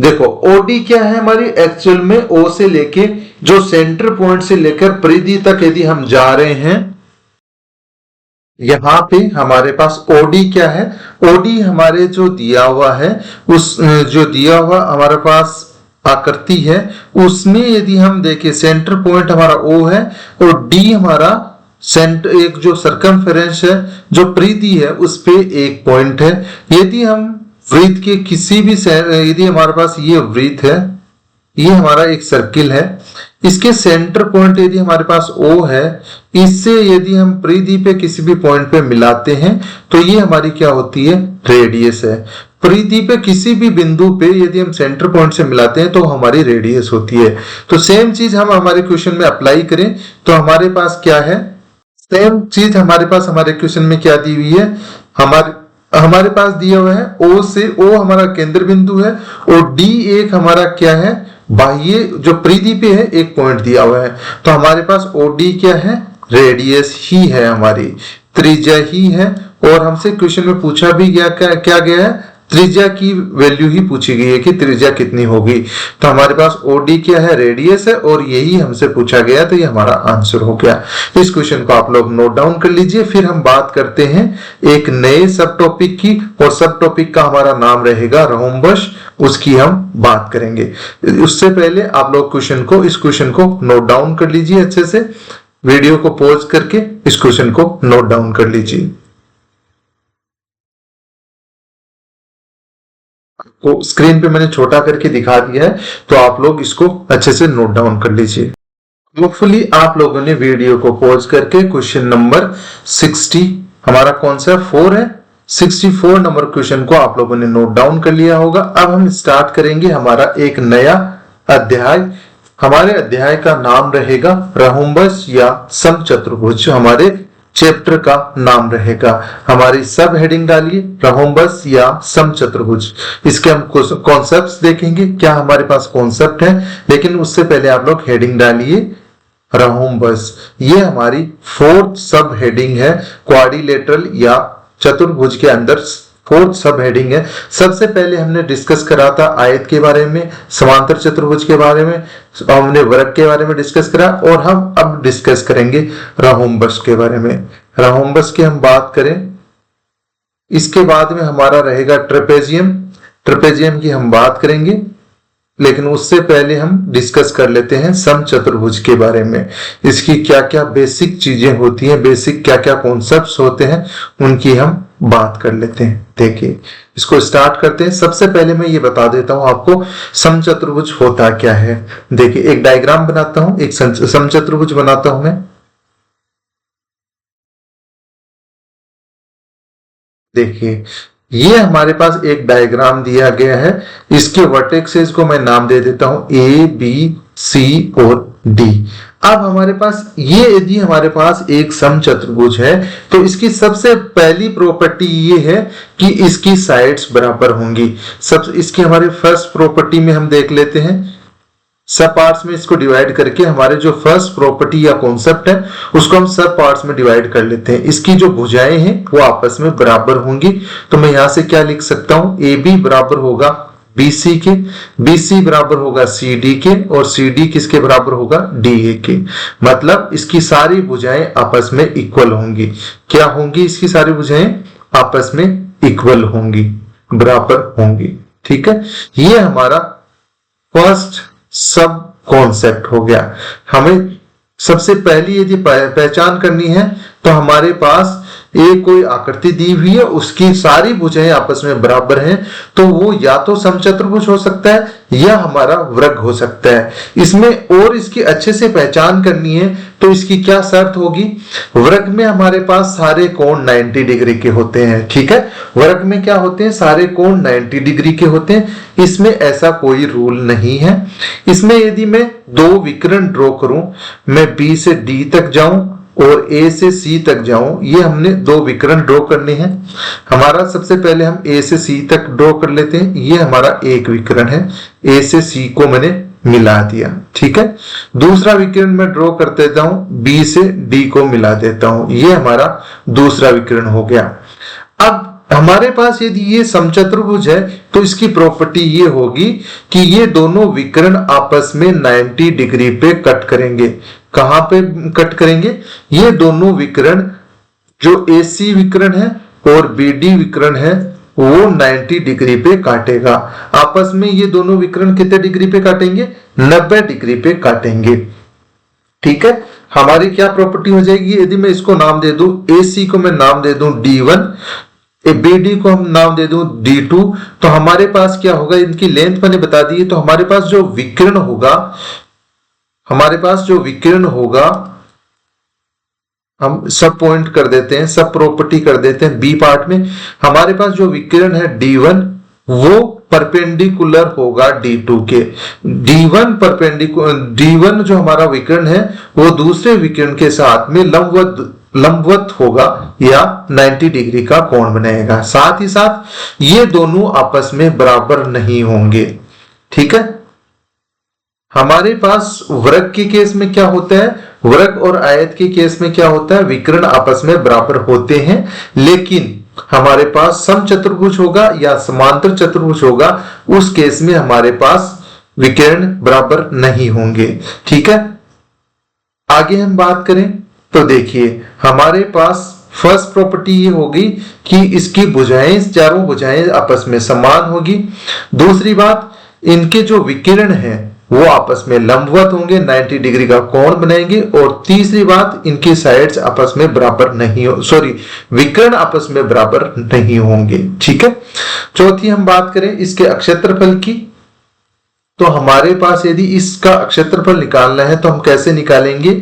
देखो OD क्या है हमारी, एक्चुअल में O से लेके जो सेंटर पॉइंट से लेकर परिधि तक यदि हम जा रहे हैं, यहां पे हमारे पास OD क्या है, OD हमारे जो दिया हुआ है उस जो दिया हुआ हमारे पास आकृति है उसमें यदि हम देखें सेंटर पॉइंट हमारा O है और D हमारा सेंटर एक जो सरकमफेरेंस है जो परिधि है उस पे एक पॉइंट है। यदि हम वृत्त के किसी भी यदि हमारे पास ये वृत्त है, ये हमारा एक सर्किल है, इसके सेंटर पॉइंट यदि हमारे पास O है, इससे यदि हम परिधि पे किसी भी पॉइंट पे मिलाते हैं तो ये हमारी क्या होती है, रेडियस है। परिधि पे किसी भी बिंदु पे यदि हम सेंटर पॉइंट से मिलाते हैं तो हमारी रेडियस होती है। तो सेम चीज हम हमारे क्वेश्चन में अप्लाई करें तो हमारे पास क्या है, सेम चीज हमारे पास हमारे क्वेश्चन में क्या दी हुई है, हमारे पास दिया हुआ है O से, O हमारा केंद्र बिंदु है और D एक हमारा क्या है, बाह्य जो परिधि पे है एक पॉइंट दिया हुआ है। तो हमारे पास OD क्या है, रेडियस ही है, हमारी त्रिज्या ही है। और हमसे क्वेश्चन में पूछा भी गया क्या गया है, त्रिज्या की वैल्यू ही पूछी गई है कि त्रिज्या कितनी होगी। तो हमारे पास OD क्या है, रेडियस है और यही हमसे पूछा गया, तो ये हमारा आंसर हो गया। इस क्वेश्चन को आप लोग नोट डाउन कर लीजिए। फिर हम बात करते हैं एक नए सब टॉपिक की, और सब टॉपिक का हमारा नाम रहेगा रोम्बस, उसकी हम बात करेंगे। उससे पहले आप लोग इस क्वेश्चन को नोट डाउन कर लीजिए अच्छे से, वीडियो को पॉज करके इस क्वेश्चन को नोट डाउन कर लीजिए। को स्क्रीन पे मैंने छोटा करके दिखा दिया है, तो आप लोग इसको अच्छे से नोट डाउन कर लीजिए। होपफुली आप लोगों ने वीडियो को पॉज करके क्वेश्चन नंबर 60, हमारा कौन सा 4 है, 64 नंबर क्वेश्चन को आप लोगों ने नोट डाउन कर लिया होगा। अब हम स्टार्ट करेंगे हमारा एक नया अध्याय। हमारे अध्याय का नाम रहेगा रोम्बस या समचतुर्भुज, हमारे चैप्टर का नाम रहेगा। हमारी सब हेडिंग डालिए रोम्बस या समचतुर्भुज। इसके हम कॉन्सेप्ट्स देखेंगे, क्या हमारे पास कॉन्सेप्ट है, लेकिन उससे पहले आप लोग हेडिंग डालिए रोम्बस। ये हमारी 4th सब हेडिंग है, क्वाड्रिलेटरल या चतुर्भुज के अंदर 4th सब हेडिंग है। सबसे पहले हमने डिस्कस करा था आयत के बारे में, समांतर चतुर्भुज के बारे में, हमने वर्ग के बारे में डिस्कस करा, और हम अब डिस्कस करेंगे रोम्बस के बारे में। रोम्बस की हम बात करें, इसके बाद में हमारा रहेगा ट्रेपेजियम की हम बात करेंगे, लेकिन उससे पहले हम डिस्कस कर लेते हैं समचतुर्भुज के बारे में। इसकी क्या क्या बेसिक चीजें होती हैं, बेसिक क्या क्या कॉन्सेप्ट्स होते हैं, उनकी हम बात कर लेते हैं। देखिए इसको स्टार्ट करते हैं। सबसे पहले मैं ये बता देता हूं आपको समचतुर्भुज होता क्या है। देखिए एक डायग्राम बनाता हूं, एक समचतुर्भुज बनाता हूं मैं। देखिए ये हमारे पास एक डायग्राम दिया गया है, इसके वर्टेक्सेस को मैं नाम दे देता हूं A, B, C और D। अब हमारे पास ये, यदि हमारे पास एक समचतुर्भुज है तो इसकी सबसे पहली प्रॉपर्टी ये है कि इसकी साइड्स बराबर होंगी। इसकी हमारे फर्स्ट प्रॉपर्टी में हम देख लेते हैं, सब पार्ट्स में इसको डिवाइड करके हमारे जो फर्स्ट प्रॉपर्टी या कॉन्सेप्ट है उसको हम सब पार्ट्स में डिवाइड कर लेते हैं। इसकी जो भुजाएं हैं वो आपस में बराबर होंगी। तो मैं यहां से क्या लिख सकता हूं, AB बराबर होगा BC के, BC बराबर होगा CD के, और CD किसके बराबर होगा, DA के। मतलब इसकी सारी भुजाएं आपस में इक्वल होंगी। क्या होंगी, इसकी सारी भुजाएं आपस में इक्वल होंगी, बराबर होंगी। ठीक है, ये हमारा फर्स्ट सब कॉन्सेप्ट हो गया। हमें सबसे पहली यदि पहचान करनी है तो हमारे पास एक कोई आकृति दी हुई है, उसकी सारी भुजाएं आपस में बराबर हैं, तो वो या तो समचतुर्भुज हो सकता है या हमारा वृत्त हो सकता है। इसमें और इसकी अच्छे से पहचान करनी है तो इसकी क्या शर्त होगी, वृत्त में हमारे पास सारे कोण 90 डिग्री के होते हैं। ठीक है, वृत्त में क्या होते हैं, सारे कोण 90 डिग्री के होते हैं। इसमें ऐसा कोई रूल नहीं है। इसमें यदि मैं 2 विकर्ण ड्रॉ करूं, मैं B से D तक जाऊं और A से C तक जाऊं, ये हमने 2 विकर्ण ड्रॉ करने हैं। हमारा सबसे पहले हम A से C तक ड्रॉ कर लेते हैं, ये हमारा एक विकर्ण है, A से C को मैंने मिला दिया। ठीक है, दूसरा विकर्ण मैं ड्रॉ कर देता हूं, B से D को मिला देता हूं, ये हमारा दूसरा विकर्ण हो गया। अब हमारे पास यदि ये समचतुर्भुज है तो इसकी प्रॉपर्टी ये होगी कि ये दोनों विकर्ण आपस में 90 डिग्री पे कट करेंगे। कहां पे कट करेंगे, ये दोनों विकर्ण जो AC विकर्ण है और BD विकर्ण है वो 90 डिग्री पे काटेगा। आपस में ये दोनों विकर्ण कितने डिग्री पे काटेंगे, 90 डिग्री पे काटेंगे। ठीक है, हमारी क्या प्रॉपर्टी हो जाएगी, यदि मैं इसको नाम दे दूं, AC को मैं नाम दे दूं D1, BD को हम नाम दे दूं D2, तो हमारे पास क्या होगा, इनकी लेंथ मैंने बता दी है, तो हमारे पास जो विकर्ण होगा हमारे पास जो विकिरण होगा, हम सब पॉइंट कर देते हैं, सब प्रॉपर्टी कर देते हैं बी पार्ट में। हमारे पास जो विकिरण है D1 वो परपेंडिकुलर होगा D2 के। D1 जो हमारा विकिरण है वो दूसरे विकिरण के साथ में लंबवत होगा या 90 डिग्री का कोण बनाएगा। साथ ही साथ ये दोनों आपस में बराबर नहीं होंगे। ठीक है, हमारे पास वृत्त के केस में क्या होता है, वृत्त और आयत के केस में क्या होता है, विकिरण आपस में बराबर होते हैं, लेकिन हमारे पास समचतुर्भुज होगा या समांतर चतुर्भुज होगा, उस केस में हमारे पास विकिरण बराबर नहीं होंगे। ठीक है, आगे हम बात करें तो देखिए हमारे पास फर्स्ट प्रॉपर्टी ये होगी कि इसकी भुजाएं, चारों भुजाएं आपस में समान होगी। दूसरी बात, इनके जो विकिरण है वो आपस में लंबवत होंगे, 90 डिग्री का कोण बनाएंगे। और तीसरी बात, इनकी साइड्स आपस में बराबर नहीं हो, विकर्ण आपस में बराबर नहीं होंगे। ठीक है, चौथी हम बात करें इसके अक्षेत्रफल की, तो हमारे पास यदि इसका अक्षेत्रफल निकालना है तो हम कैसे निकालेंगे,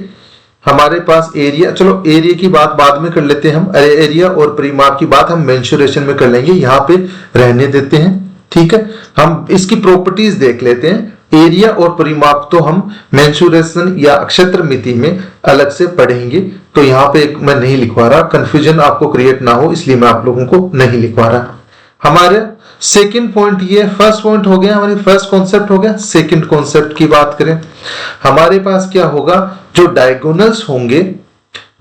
हमारे पास एरिया, चलो एरिया की बात बाद में कर लेते हैं हम, एरिया और परिमाप की बात हम मेंसुरेशन में कर लेंगे, यहां पे रहने देते हैं। ठीक है, हम इसकी प्रॉपर्टीज देख लेते हैं। एरिया और परिमाप तो हम मेंसुरेशन या अक्षेत्र मिति में अलग से पढ़ेंगे, तो यहाँ पे मैं नहीं लिखवा रहा, कंफ्यूजन आपको क्रिएट ना हो इसलिए मैं आप लोगों को नहीं लिखवा रहा। हमारे सेकंड पॉइंट ये, फर्स्ट पॉइंट हो गया, हमारी फर्स्ट कॉन्सेप्ट हो गया। सेकंड कॉन्सेप्ट की बात करें, हमारे पास क्या होगा, जो डायगोनल्स होंगे,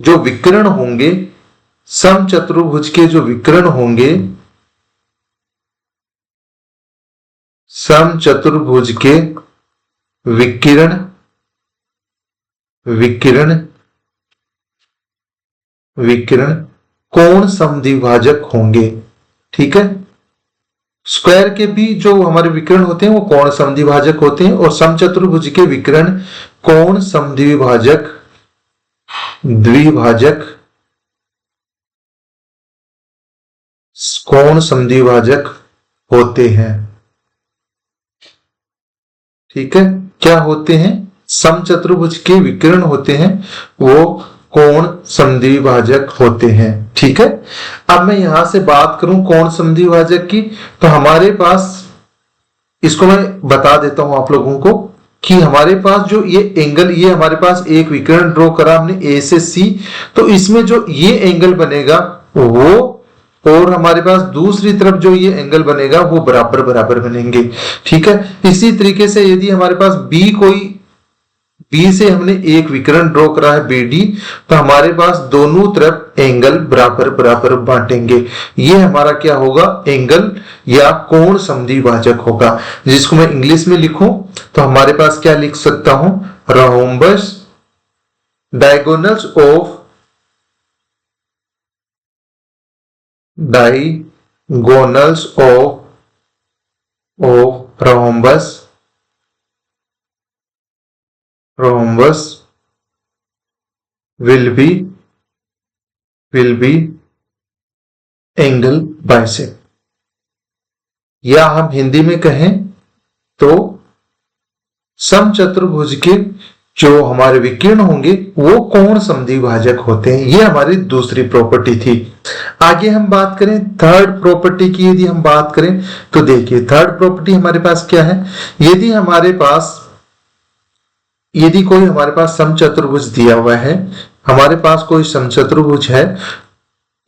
जो विकर्ण होंगे, समचतुर्भुज के जो विकर्ण होंगे, समचतुर्भुज के विकिरण कोण समद्विभाजक होंगे। ठीक है, स्क्वायर के भी जो हमारे विकिरण होते हैं वो कोण समद्विभाजक होते हैं, और समचतुर्भुज के विकिरण कोण समद्विभाजक कोण समद्विभाजक होते हैं। ठीक है, क्या होते हैं, समचतुर्भुज के विकिरण होते हैं वो कोण समद्विभाजक होते हैं। ठीक है, अब मैं यहां से बात करूं कोण समद्विभाजक की, तो हमारे पास, इसको मैं बता देता हूं आप लोगों को कि हमारे पास जो ये एंगल, ये हमारे पास एक विकिरण ड्रॉ करा हमने ए से सी, तो इसमें जो ये एंगल बनेगा वो, और हमारे पास दूसरी तरफ जो ये एंगल बनेगा वो बराबर बराबर बनेंगे। ठीक है, इसी तरीके से यदि हमारे पास बी से हमने एक विकिरण ड्रॉ करा है BD, तो हमारे पास दोनों तरफ एंगल बराबर बराबर बांटेंगे। ये हमारा क्या होगा, एंगल या कोण समद्विभाजक होगा। जिसको मैं इंग्लिश में लिखूं तो हमारे पास क्या लिख सकता हूं, rhombus diagonals of rhombus will be angle bisect, या हम हिंदी में कहें तो समचतुर्भुज के जो हमारे विकिरण होंगे वो कोण समद्विभाजक होते हैं। ये हमारी दूसरी प्रॉपर्टी थी। आगे हम बात करें थर्ड प्रॉपर्टी की, यदि हम बात करें तो देखिए थर्ड प्रॉपर्टी हमारे पास क्या है, यदि कोई हमारे पास समचतुर्भुज दिया हुआ है, हमारे पास कोई समचतुर्भुज है,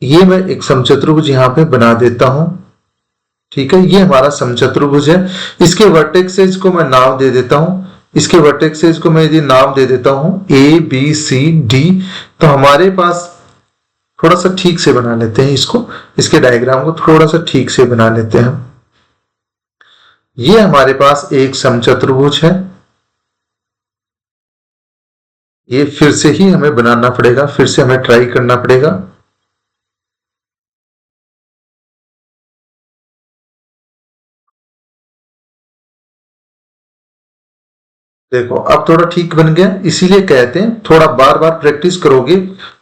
ये मैं एक समचतुर्भुज यहां पे बना देता हूं। ठीक है, ये हमारा समचतुर्भुज है, इसके वर्टेक्सेस को मैं नाम दे देता हूं, इसके वर्टेक्सेस को मैं यदि नाम दे देता हूं ABCD, तो हमारे पास, थोड़ा सा ठीक से बना लेते हैं इसको, इसके डायग्राम को थोड़ा सा ठीक से बना लेते हैं। ये हमारे पास एक समचतुर्भुज है, ये फिर से ही हमें बनाना पड़ेगा, फिर से हमें ट्राई करना पड़ेगा। देखो अब थोड़ा ठीक बन गया, इसीलिए कहते हैं थोड़ा बार बार प्रैक्टिस करोगे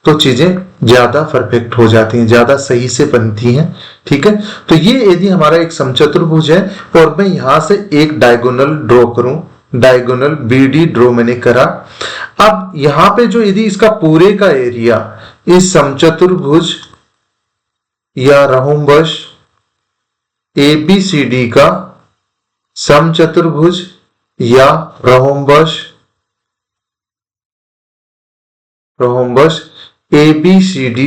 तो चीजें ज्यादा परफेक्ट हो जाती हैं, ज्यादा सही से बनती हैं। ठीक है, तो ये यदि हमारा एक समचतुर्भुज है और मैं यहां से एक डायगोनल ड्रॉ करूं, डायगोनल BD ड्रॉ मैंने करा। अब यहां पे जो यदि इसका पूरे का एरिया इस समचतुर्भुज या रहोम्बस ABCD का समचतुर्भुज या रहोम्बस ABCD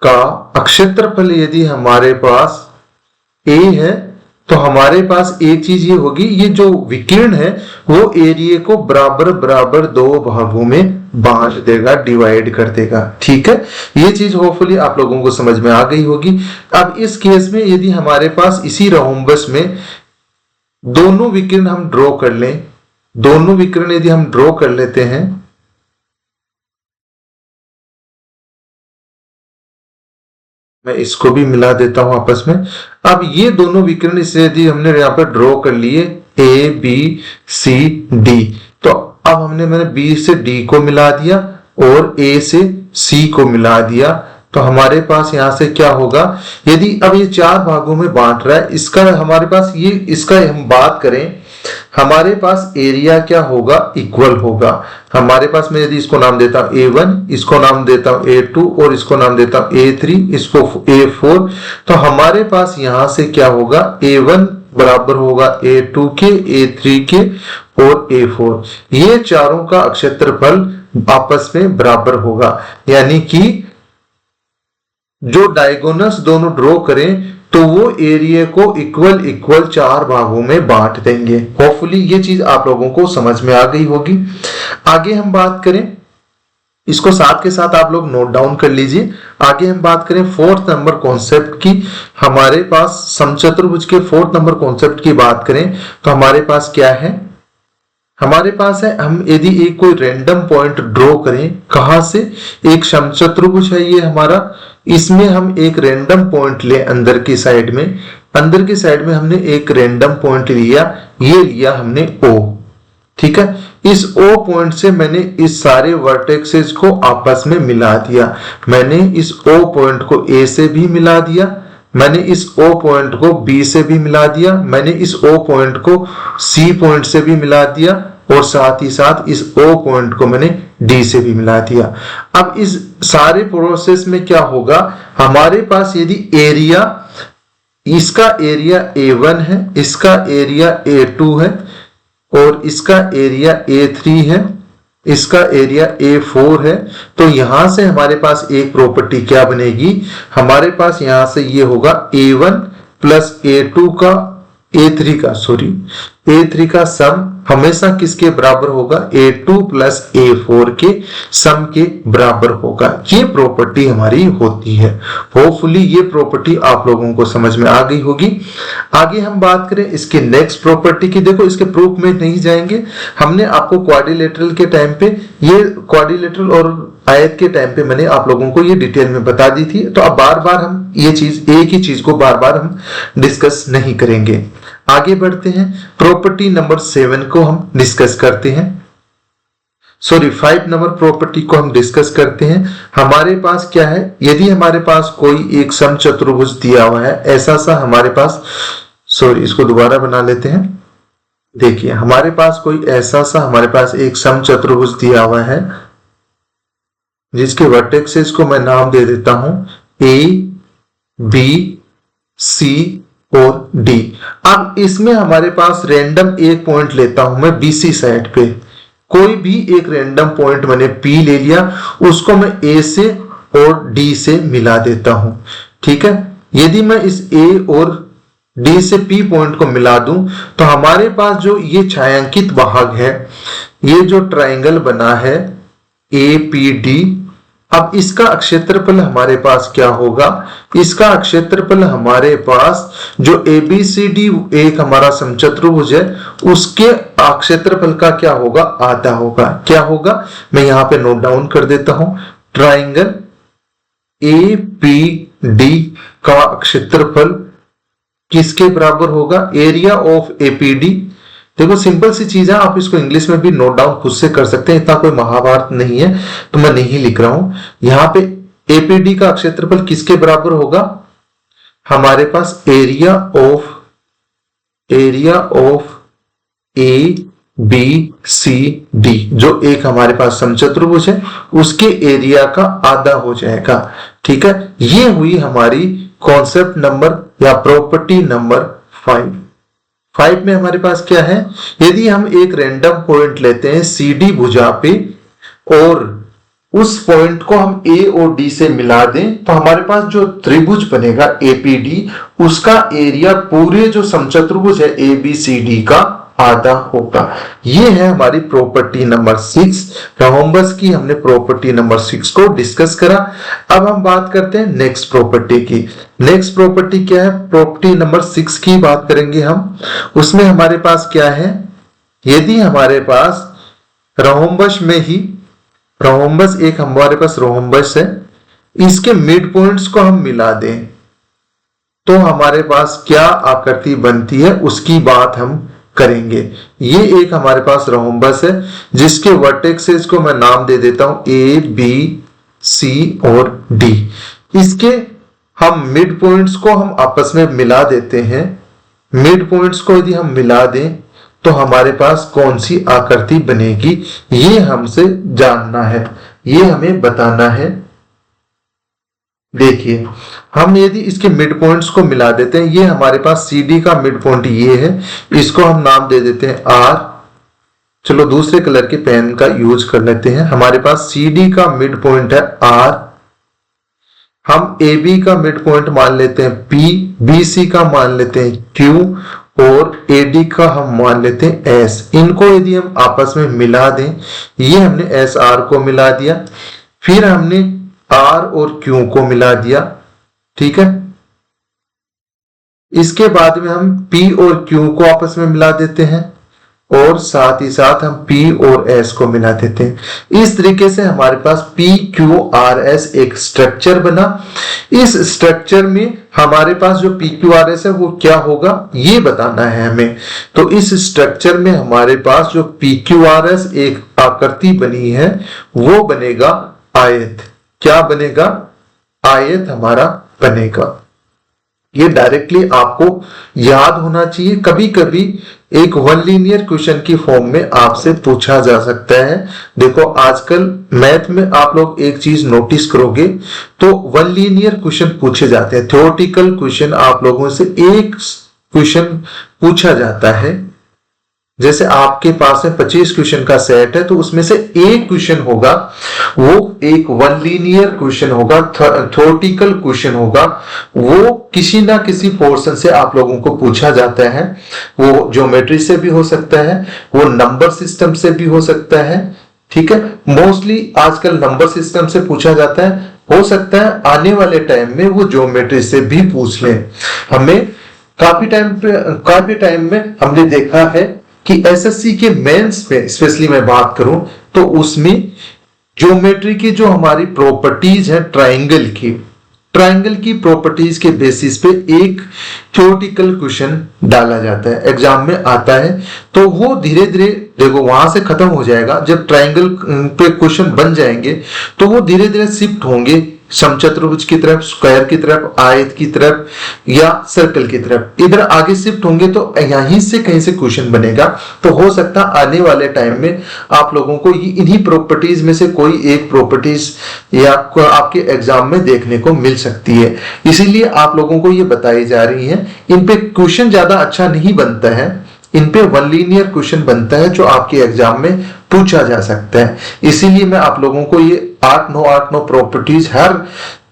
का अक्षेत्रफल यदि हमारे पास A है, तो हमारे पास एक चीज ये होगी, ये जो विकिरण है वो एरिया को बराबर बराबर दो भागों में बांट देगा, डिवाइड कर देगा। ठीक है, ये चीज होपफुली आप लोगों को समझ में आ गई होगी। अब इस केस में यदि हमारे पास इसी रहोम्बस में दोनों विकिरण हम ड्रॉ कर लें, दोनों विकिरण यदि हम ड्रॉ कर लेते हैं, मैं इसको भी मिला देता हूं आपस में। अब ये दोनों विकिरण इसे यदि हमने यहां पर ड्रॉ कर लिए ABCD, तो अब मैंने B से D को मिला दिया और A से C को मिला दिया। तो हमारे पास यहां से क्या होगा, यदि अब ये चार भागों में बांट रहा है, इसका हमारे पास ये, इसका हम बात करें, हमारे पास एरिया क्या होगा, इक्वल होगा। हमारे पास मैं यदि इसको नाम देता हूं A1, इसको नाम देता हूं A2 और इसको नाम देता हूं A3, इसको A4, तो हमारे पास यहां से क्या होगा, A1 बराबर होगा A2 के, A3 के और A4। ये चारों का क्षेत्रफल आपस में बराबर होगा, यानी कि जो डायगोनल्स दोनों ड्रॉ करें तो वो एरिया को इक्वल इक्वल चार भागों में बांट देंगे। होपफुली ये चीज आप लोगों को समझ में आ गई होगी। आगे हम बात करें, इसको साथ के साथ आप लोग नोट डाउन कर लीजिए। आगे हम बात करें फोर्थ नंबर कॉन्सेप्ट की। हमारे पास समचतुर्भुज के फोर्थ नंबर कॉन्सेप्ट की बात करें तो हमारे पास क्या है, हमारे पास है, हम यदि एक कोई रैंडम पॉइंट ड्रॉ करें, कहां से, एक समचतुर्भुज है ये हमारा, इसमें हम एक रैंडम पॉइंट ले अंदर की साइड में, अंदर की साइड में हमने एक रैंडम पॉइंट लिया, ये लिया हमने O। ठीक है, इस O पॉइंट से मैंने इस सारे वर्टेक्सेस को आपस में मिला दिया। मैंने इस O पॉइंट को A से भी मिला दिया, मैंने इस O पॉइंट को B से भी मिला दिया, मैंने इस O पॉइंट को C पॉइंट से भी मिला दिया और साथ ही साथ इस O पॉइंट को मैंने D से भी मिला दिया। अब इस सारे प्रोसेस में क्या होगा, हमारे पास यदि एरिया, इसका एरिया A1 है, इसका एरिया A2 है और इसका एरिया A3 है, इसका एरिया A4 है, तो यहां से हमारे पास एक प्रॉपर्टी क्या बनेगी, हमारे पास यहां से ये होगा A1 प्लस A2 का A3 का सम हमेशा किसके बराबर होगा, A2 प्लस A4 के सम के बराबर होगा। ये प्रॉपर्टी हमारी होती है। होपफुली ये प्रॉपर्टी आप लोगों को समझ में आ गई होगी। आगे हम बात करें इसके नेक्स्ट प्रॉपर्टी की। देखो, इसके प्रूफ में नहीं जाएंगे, हमने आपको क्वाड्रिलेटरल के टाइम पे, ये क्वाड्रिलेटरल और आयत के टाइम पे मैंने आप लोगों को ये डिटेल में बता दी थी, तो अब बार बार हम ये चीज, एक ही चीज को बार बार हम डिस्कस नहीं करेंगे। आगे बढ़ते हैं, प्रॉपर्टी नंबर 7 को हम डिस्कस करते हैं, 5 नंबर प्रॉपर्टी को हम डिस्कस करते हैं। हमारे पास क्या है, यदि हमारे पास कोई एक समचतुर्भुज दिया हुआ है, ऐसा सा हमारे पास, इसको दोबारा बना लेते हैं। देखिए, हमारे पास कोई ऐसा सा, हमारे पास एक समचतुर्भुज दिया हुआ है जिसके वर्टेक्सेस को मैं नाम दे देता हूं A, B, C और D। अब इसमें हमारे पास रैंडम एक पॉइंट लेता हूं मैं BC साइड पे, कोई भी एक रैंडम पॉइंट मैंने P ले लिया, उसको मैं A से और D से मिला देता हूं। ठीक है, यदि मैं इस A और D से P पॉइंट को मिला दूं तो हमारे पास जो ये छायांकित भाग है, ये जो ट्राइंगल बना है APD, अब इसका क्षेत्रफल हमारे पास क्या होगा, इसका क्षेत्रफल हमारे पास जो ABCD एक हमारा समचतुर्भुज है उसके क्षेत्रफल का क्या होगा, आधा होगा। क्या होगा, मैं यहां पे नोट डाउन कर देता हूं, ट्राइंगल APD का क्षेत्रफल किसके बराबर होगा, एरिया ऑफ APD। देखो, सिंपल सी चीज है, आप इसको इंग्लिश में भी नोट डाउन खुद से कर सकते हैं, इतना कोई महाभारत नहीं है, तो मैं नहीं लिख रहा हूं। यहां पे APD का क्षेत्रफल किसके बराबर होगा, हमारे पास area of A B C D, जो एक हमारे पास समचतुर्भुज है उसके एरिया का आधा हो जाएगा। ठीक है, ये हुई हमारी कॉन्सेप्ट नंबर या प्रॉपर्टी नंबर 5 में हमारे पास क्या है, यदि हम एक रैंडम पॉइंट लेते हैं सी डी भुजा पे और उस पॉइंट को हम ए और डी से मिला दें तो हमारे पास जो त्रिभुज बनेगा एपीडी, उसका एरिया पूरे जो समचतुर्भुज है एबीसीडी का आधा होगा। ये है हमारी प्रॉपर्टी नंबर 6। रोम्बस की हमने प्रॉपर्टी नंबर 6 को डिस्कस करा। अब हम बात करते हैं नेक्स्ट प्रॉपर्टी की। नेक्स्ट प्रॉपर्टी क्या है, प्रॉपर्टी नंबर 6 की बात करेंगे हम। उसमें हमारे पास क्या है, यदि हमारे पास रोम्बस में ही रोम्बस एक हमारे पास रोम्बस है, इसके मिड पॉइंट्स को हम मिला दें तो हमारे पास क्या आकृति बनती है उसकी बात हम करेंगे। ये एक हमारे पास रोम्बस है जिसके वर्टेक्सेस को मैं नाम दे देता हूं ए बी सी और डी। इसके हम मिड पॉइंट्स को हम आपस में मिला देते हैं। मिड पॉइंट्स को यदि हम मिला दें तो हमारे पास कौन सी आकृति बनेगी, ये हमसे जानना है, ये हमें बताना है। देखिए, हम यदि इसके मिड पॉइंट्स को मिला देते हैं, ये हमारे पास सी डी का मिड पॉइंट ये है, इसको हम नाम दे देते हैं आर। चलो दूसरे कलर के पेन का यूज कर लेते हैं। हमारे पास सी डी का मिड पॉइंट है आर, हम ए बी का मिड पॉइंट मान लेते हैं पी, बी सी का मान लेते हैं क्यू और एडी का हम मान लेते हैं एस। इनको यदि हम आपस में मिला दें, ये हमने एस आर को मिला दिया, फिर हमने आर और क्यू को मिला दिया। ठीक है, इसके बाद में हम पी और क्यू को आपस में मिला देते हैं और साथ ही साथ हम पी और एस को मिला देते हैं। इस तरीके से हमारे पास पी क्यू आर एस एक स्ट्रक्चर बना। इस स्ट्रक्चर में हमारे पास जो पी क्यू आर एस है वो क्या होगा ये बताना है हमें। तो इस स्ट्रक्चर में हमारे पास जो पी क्यू आर एस एक आकृति बनी है वो बनेगा आयत। क्या बनेगा, आयत हमारा बनेगा। ये डायरेक्टली आपको याद होना चाहिए। कभी कभी एक वन लीनियर क्वेश्चन की फॉर्म में आपसे पूछा जा सकता है। देखो आजकल मैथ में आप लोग एक चीज नोटिस करोगे तो वन लीनियर क्वेश्चन पूछे जाते हैं। थ्योरेटिकल क्वेश्चन आप लोगों से एक क्वेश्चन पूछा जाता है। जैसे आपके पास में 25 क्वेश्चन का सेट है तो उसमें से एक क्वेश्चन होगा वो एक वन लीनियर क्वेश्चन होगा, थ्योरेटिकल क्वेश्चन होगा। वो किसी ना किसी पोर्शन से आप लोगों को पूछा जाता है। वो ज्योमेट्री से भी हो सकता है, वो नंबर सिस्टम से भी हो सकता है। ठीक है, मोस्टली आजकल नंबर सिस्टम से पूछा जाता है। हो सकता है आने वाले टाइम में वो ज्योमेट्री से भी पूछ लें। हमें काफी टाइम में हमने देखा है कि एसएससी के मेंस में स्पेशली मैं बात करूं तो उसमें ज्योमेट्री की जो हमारी प्रॉपर्टीज है ट्रायंगल की प्रॉपर्टीज के बेसिस पे एक थ्योरेटिकल क्वेश्चन डाला जाता है, एग्जाम में आता है। तो वो धीरे धीरे देखो वहां से खत्म हो जाएगा। जब ट्रायंगल पे क्वेश्चन बन जाएंगे तो वो धीरे धीरे शिफ्ट होंगे समचतुर्भुज की तरफ, स्क्वायर की तरफ, आयत की तरफ या सर्कल की तरफ। इधर आगे शिफ्ट होंगे तो यहीं से कहीं से क्वेश्चन बनेगा। तो हो सकता है आने वाले टाइम में आप लोगों को इन्हीं प्रॉपर्टीज में से कोई एक प्रॉपर्टीज या आपके एग्जाम में देखने को मिल सकती है। इसीलिए आप लोगों को ये बताई जा रही है। इन पे क्वेश्चन ज्यादा अच्छा नहीं बनता है, इन पे वन लीनियर क्वेश्चन बनता है जो आपके एग्जाम में पूछा जा सकता है। इसीलिए मैं आप लोगों को ये 8-9 प्रॉपर्टीज, हर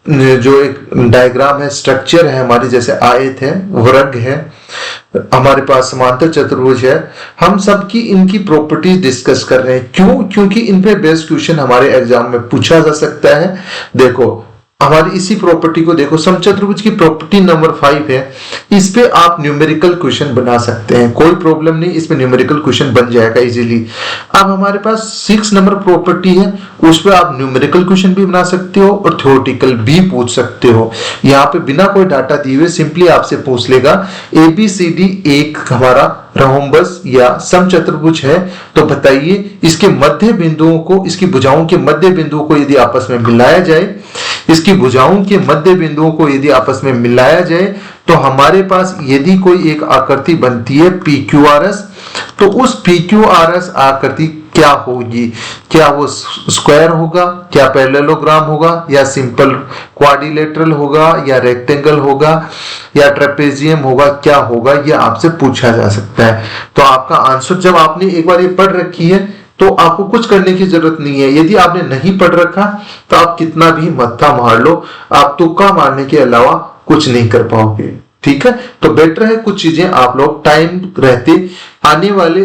जो एक डायग्राम है, स्ट्रक्चर है हमारी, जैसे आयत है, वर्ग है, हमारे पास समांतर चतुर्भुज है, हम सब की इनकी प्रॉपर्टीज डिस्कस कर रहे हैं। क्यों? क्योंकि इन पे बेस्ड क्वेश्चन हमारे एग्जाम में पूछा जा सकता है। देखो हमारी इसी प्रॉपर्टी को देखो, समचतुर्भुज की प्रॉपर्टी नंबर 5 है। इस पे आप न्यूमेरिकल क्वेश्चन बना सकते हैं, कोई प्रॉब्लम नहीं, इसमें न्यूमेरिकल क्वेश्चन बन जाएगा इजीली। अब हमारे पास 6 नंबर प्रॉपर्टी है, उस पे आप न्यूमेरिकल क्वेश्चन भी बना सकते हो और थ्योरेटिकल भी पूछ सकते हो। यहाँ पे बिना कोई डाटा दिए हुए सिंपली आपसे पूछ लेगा ABCD एक हमारा रोम्बस या समचतुर्भुज है, तो बताइए इसके मध्य बिंदुओं को, इसकी भुजाओं के मध्य बिंदुओं को यदि आपस में मिलाया जाए इसकी भुजाओं के मध्य बिंदुओं को यदि आपस में मिलाया जाए तो हमारे पास यदि कोई एक आकृति बनती है PQRS, तो उस PQRS आकृति क्या होगी? क्या वो स्क्वायर होगा, क्या पैरेललोग्राम होगा, या सिंपल क्वाड्रिलेटरल होगा, या रेक्टेंगल होगा, या ट्रेपेजियम होगा, क्या होगा? ये आपसे पूछा जा सकता है। तो आपका आंसर, जब आपने एक बार ये पढ़ रखी है तो आपको कुछ करने की जरूरत नहीं है। यदि आपने नहीं पढ़ रखा तो आप कितना भी मत्था मार लो, आप तुक्का मारने के अलावा कुछ नहीं कर पाओगे। ठीक है, तो बेटर है कुछ चीजें आप लोग टाइम रहते आने वाले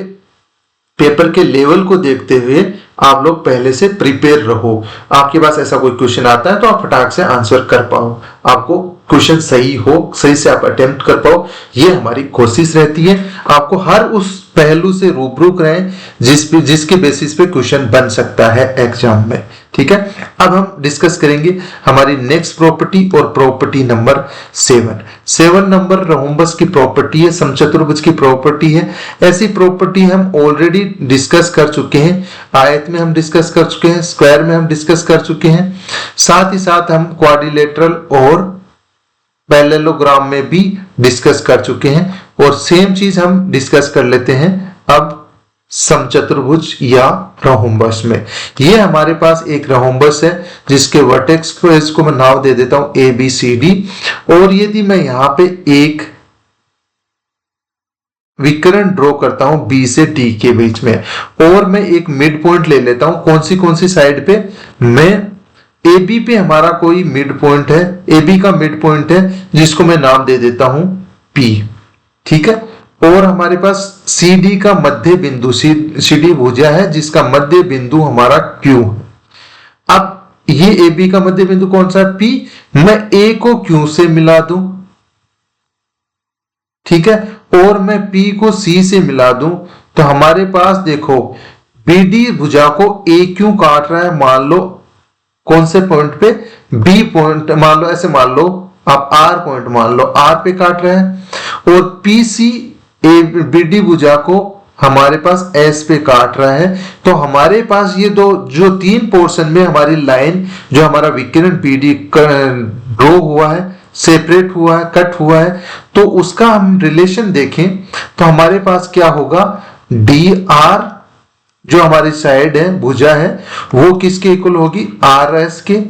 पेपर के लेवल को देखते हुए आप लोग पहले से प्रिपेयर रहो। आपके पास ऐसा कोई क्वेश्चन आता है तो आप फटाक से आंसर कर पाओ, आपको क्वेश्चन सही हो, सही से आप अटेम्प्ट कर पाओ, ये हमारी कोशिश रहती है। आपको हर उस पहलू से रूबरू कराएं जिसके बेसिस पे क्वेश्चन बन सकता है एग्जाम में। ठीक है, अब हम डिस्कस करेंगे हमारी नेक्स्ट प्रॉपर्टी और प्रॉपर्टी नंबर 7 नंबर रोम्बस की प्रॉपर्टी है, समचतुर्भुज की प्रॉपर्टी है। ऐसी प्रॉपर्टी हम ऑलरेडी डिस्कस कर चुके हैं, आयत में हम डिस्कस कर चुके हैं, स्क्वायर में हम डिस्कस कर चुके हैं, साथ ही साथ हम क्वाड्रिलेटरल और पैरेललोग्राम में भी डिस्कस कर चुके हैं। और सेम चीज हम डिस्कस कर लेते हैं अब समचतुर्भुज या रोम्बस में। ये हमारे पास एक रोम्बस है जिसके वर्टेक्स को इसको मैं नाम दे देता हूं ABCD, और यदि मैं यहां पे एक विकर्ण ड्रॉ करता हूं B से D के बीच में, और मैं एक मिड पॉइंट ले लेता हूं, कौन सी साइड पे? मैं AB पे हमारा कोई मिड पॉइंट है, AB का मिड पॉइंट है जिसको मैं नाम दे देता हूं P। ठीक है, और हमारे पास CD का मध्य बिंदु, CD भुजा है जिसका मध्य बिंदु हमारा Q है। अब ये AB का मध्य बिंदु कौन सा है? P। मैं A को Q से मिला दूं, ठीक है, और मैं P को C से मिला दूं, तो हमारे पास देखो BD भुजा को AQ काट रहा है, मान लो कौन से पॉइंट पे? B पॉइंट मान लो, ऐसे मान लो आप R पॉइंट मान लो, R पे काट रहे हैं, और PC BD भुजा को हमारे पास S पे काट रहा है। तो हमारे पास ये दो जो तीन पोर्शन में हमारी लाइन, जो हमारा विकिरण BD ड्रॉ हुआ है, सेपरेट हुआ है, कट हुआ है, तो उसका हम रिलेशन देखें तो हमारे पास क्या होगा? DR जो हमारी साइड है, भुजा है, वो किसके इक्वल होगी? RS के,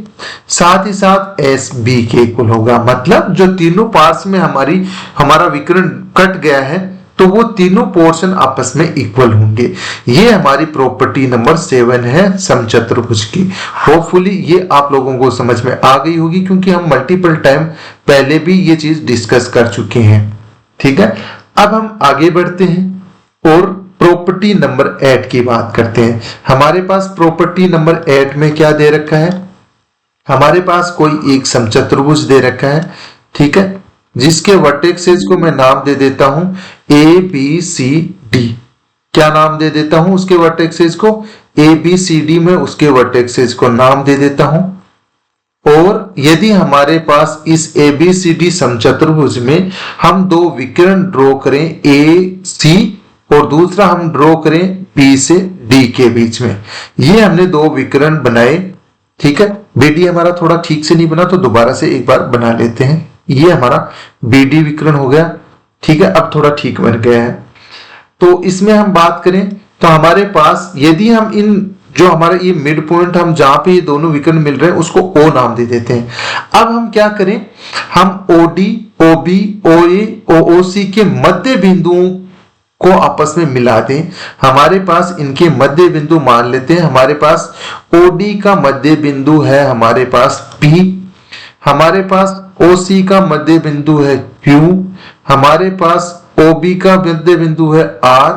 साथ ही साथ SB के इक्वल होगा। मतलब जो तीनों पार्ट्स में हमारा विकर्ण कट गया है तो वो तीनों पोर्शन आपस में इक्वल होंगे। ये हमारी प्रॉपर्टी नंबर 7 है समचतुर्भुज की। होपफुली ये आप लोगों को समझ में आ गई होगी, क्योंकि हम मल्टीपल टाइम पहले भी ये चीज डिस्कस कर चुके हैं। ठीक है, अब हम आगे बढ़ते हैं और प्रॉपर्टी नंबर 8 की बात करते हैं। हमारे पास प्रॉपर्टी नंबर 8 में क्या दे रखा है? हमारे पास कोई एक समचतुर्भुज दे रखा है, ठीक है, जिसके वर्टेक्सेस को मैं नाम दे देता हूं ABCD। क्या नाम दे देता हूं उसके वर्टेक्सेस को? ABCD में उसके वर्टेक्सेस को नाम दे देता हूं। और यदि हमारे पास इस ABCD समचतुर्भुज में हम दो विकर्ण ड्रॉ करें, AC, और दूसरा हम ड्रॉ करें B से D के बीच में, ये हमने दो विकर्ण बनाए। ठीक है, BD हमारा थोड़ा ठीक से नहीं बना तो दोबारा से एक बार बना लेते हैं। ये हमारा BD विकर्ण हो गया। ठीक है, अब थोड़ा ठीक बन गया है। तो इसमें हम बात करें तो हमारे पास यदि हम इन जो हमारा ये मिड पॉइंट, हम जहां पे ये दोनों विकर्ण मिल रहे हैं उसको O नाम दे देते हैं। अब हम क्या करें? हम OD, OB, OA, OOC के मध्य बिंदुओं को आपस में मिला दें। हमारे पास इनके मध्य बिंदु मान लेते हैं। हमारे पास OD का मध्य बिंदु है हमारे पास P, हमारे पास OC का मध्य बिंदु है Q, हमारे पास OB का मध्य बिंदु है R,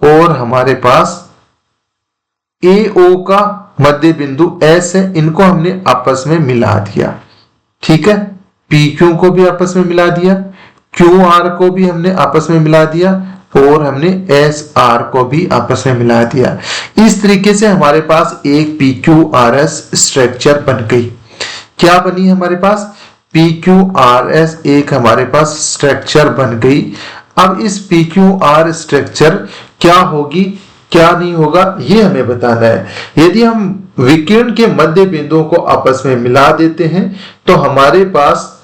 और हमारे पास AO का मध्य बिंदु S है। इनको हमने आपस में मिला दिया। ठीक है, PQ को भी आपस में मिला दिया, QR को भी हमने आपस में मिला दिया, और हमने SR को भी आपस में मिला दिया। इस तरीके से हमारे पास एक PQRS स्ट्रक्चर बन गई। क्या बनी हमारे पास? PQRS एक हमारे पास स्ट्रक्चर बन गई। अब इस PQR स्ट्रक्चर क्या होगी? क्या नहीं होगा, ये हमें बताना है। यदि हम विकिरण के मध्य बिंदुओं को आपस में मिला देते हैं तो हमारे पास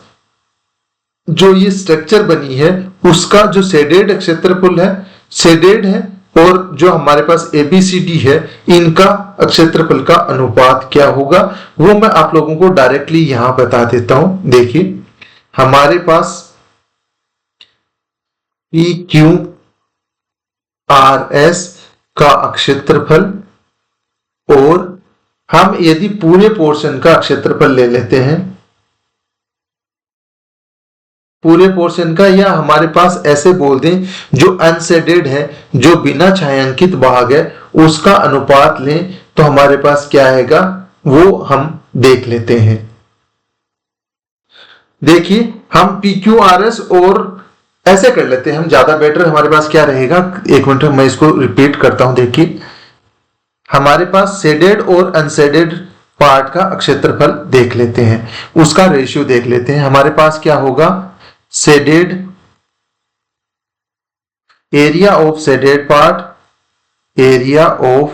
जो ये स्ट्रक्चर बनी है उसका जो शेडेड क्षेत्रफल है, शेडेड है, और जो हमारे पास ABCD है, इनका क्षेत्रफल का अनुपात क्या होगा वो मैं आप लोगों को डायरेक्टली यहां बता देता हूं। देखिए हमारे पास PQRS का क्षेत्रफल, और हम यदि पूरे पोर्शन का क्षेत्रफल ले लेते हैं, पूरे पोर्शन का, या हमारे पास ऐसे बोल दें जो अनशेडेड है, जो बिना छायांकित भाग है, उसका अनुपात लें तो हमारे पास क्या आएगा वो हम देख लेते हैं। देखिए हम PQRS और ऐसे कर लेते हैं, हम ज्यादा बेटर, हमारे पास क्या रहेगा, एक मिनट मैं इसको रिपीट करता हूं। देखिए हमारे पास शेडेड और अनशेडेड पार्ट का क्षेत्रफल देख लेते हैं, उसका रेशियो देख लेते हैं। हमारे पास क्या होगा, shaded area of shaded part, area of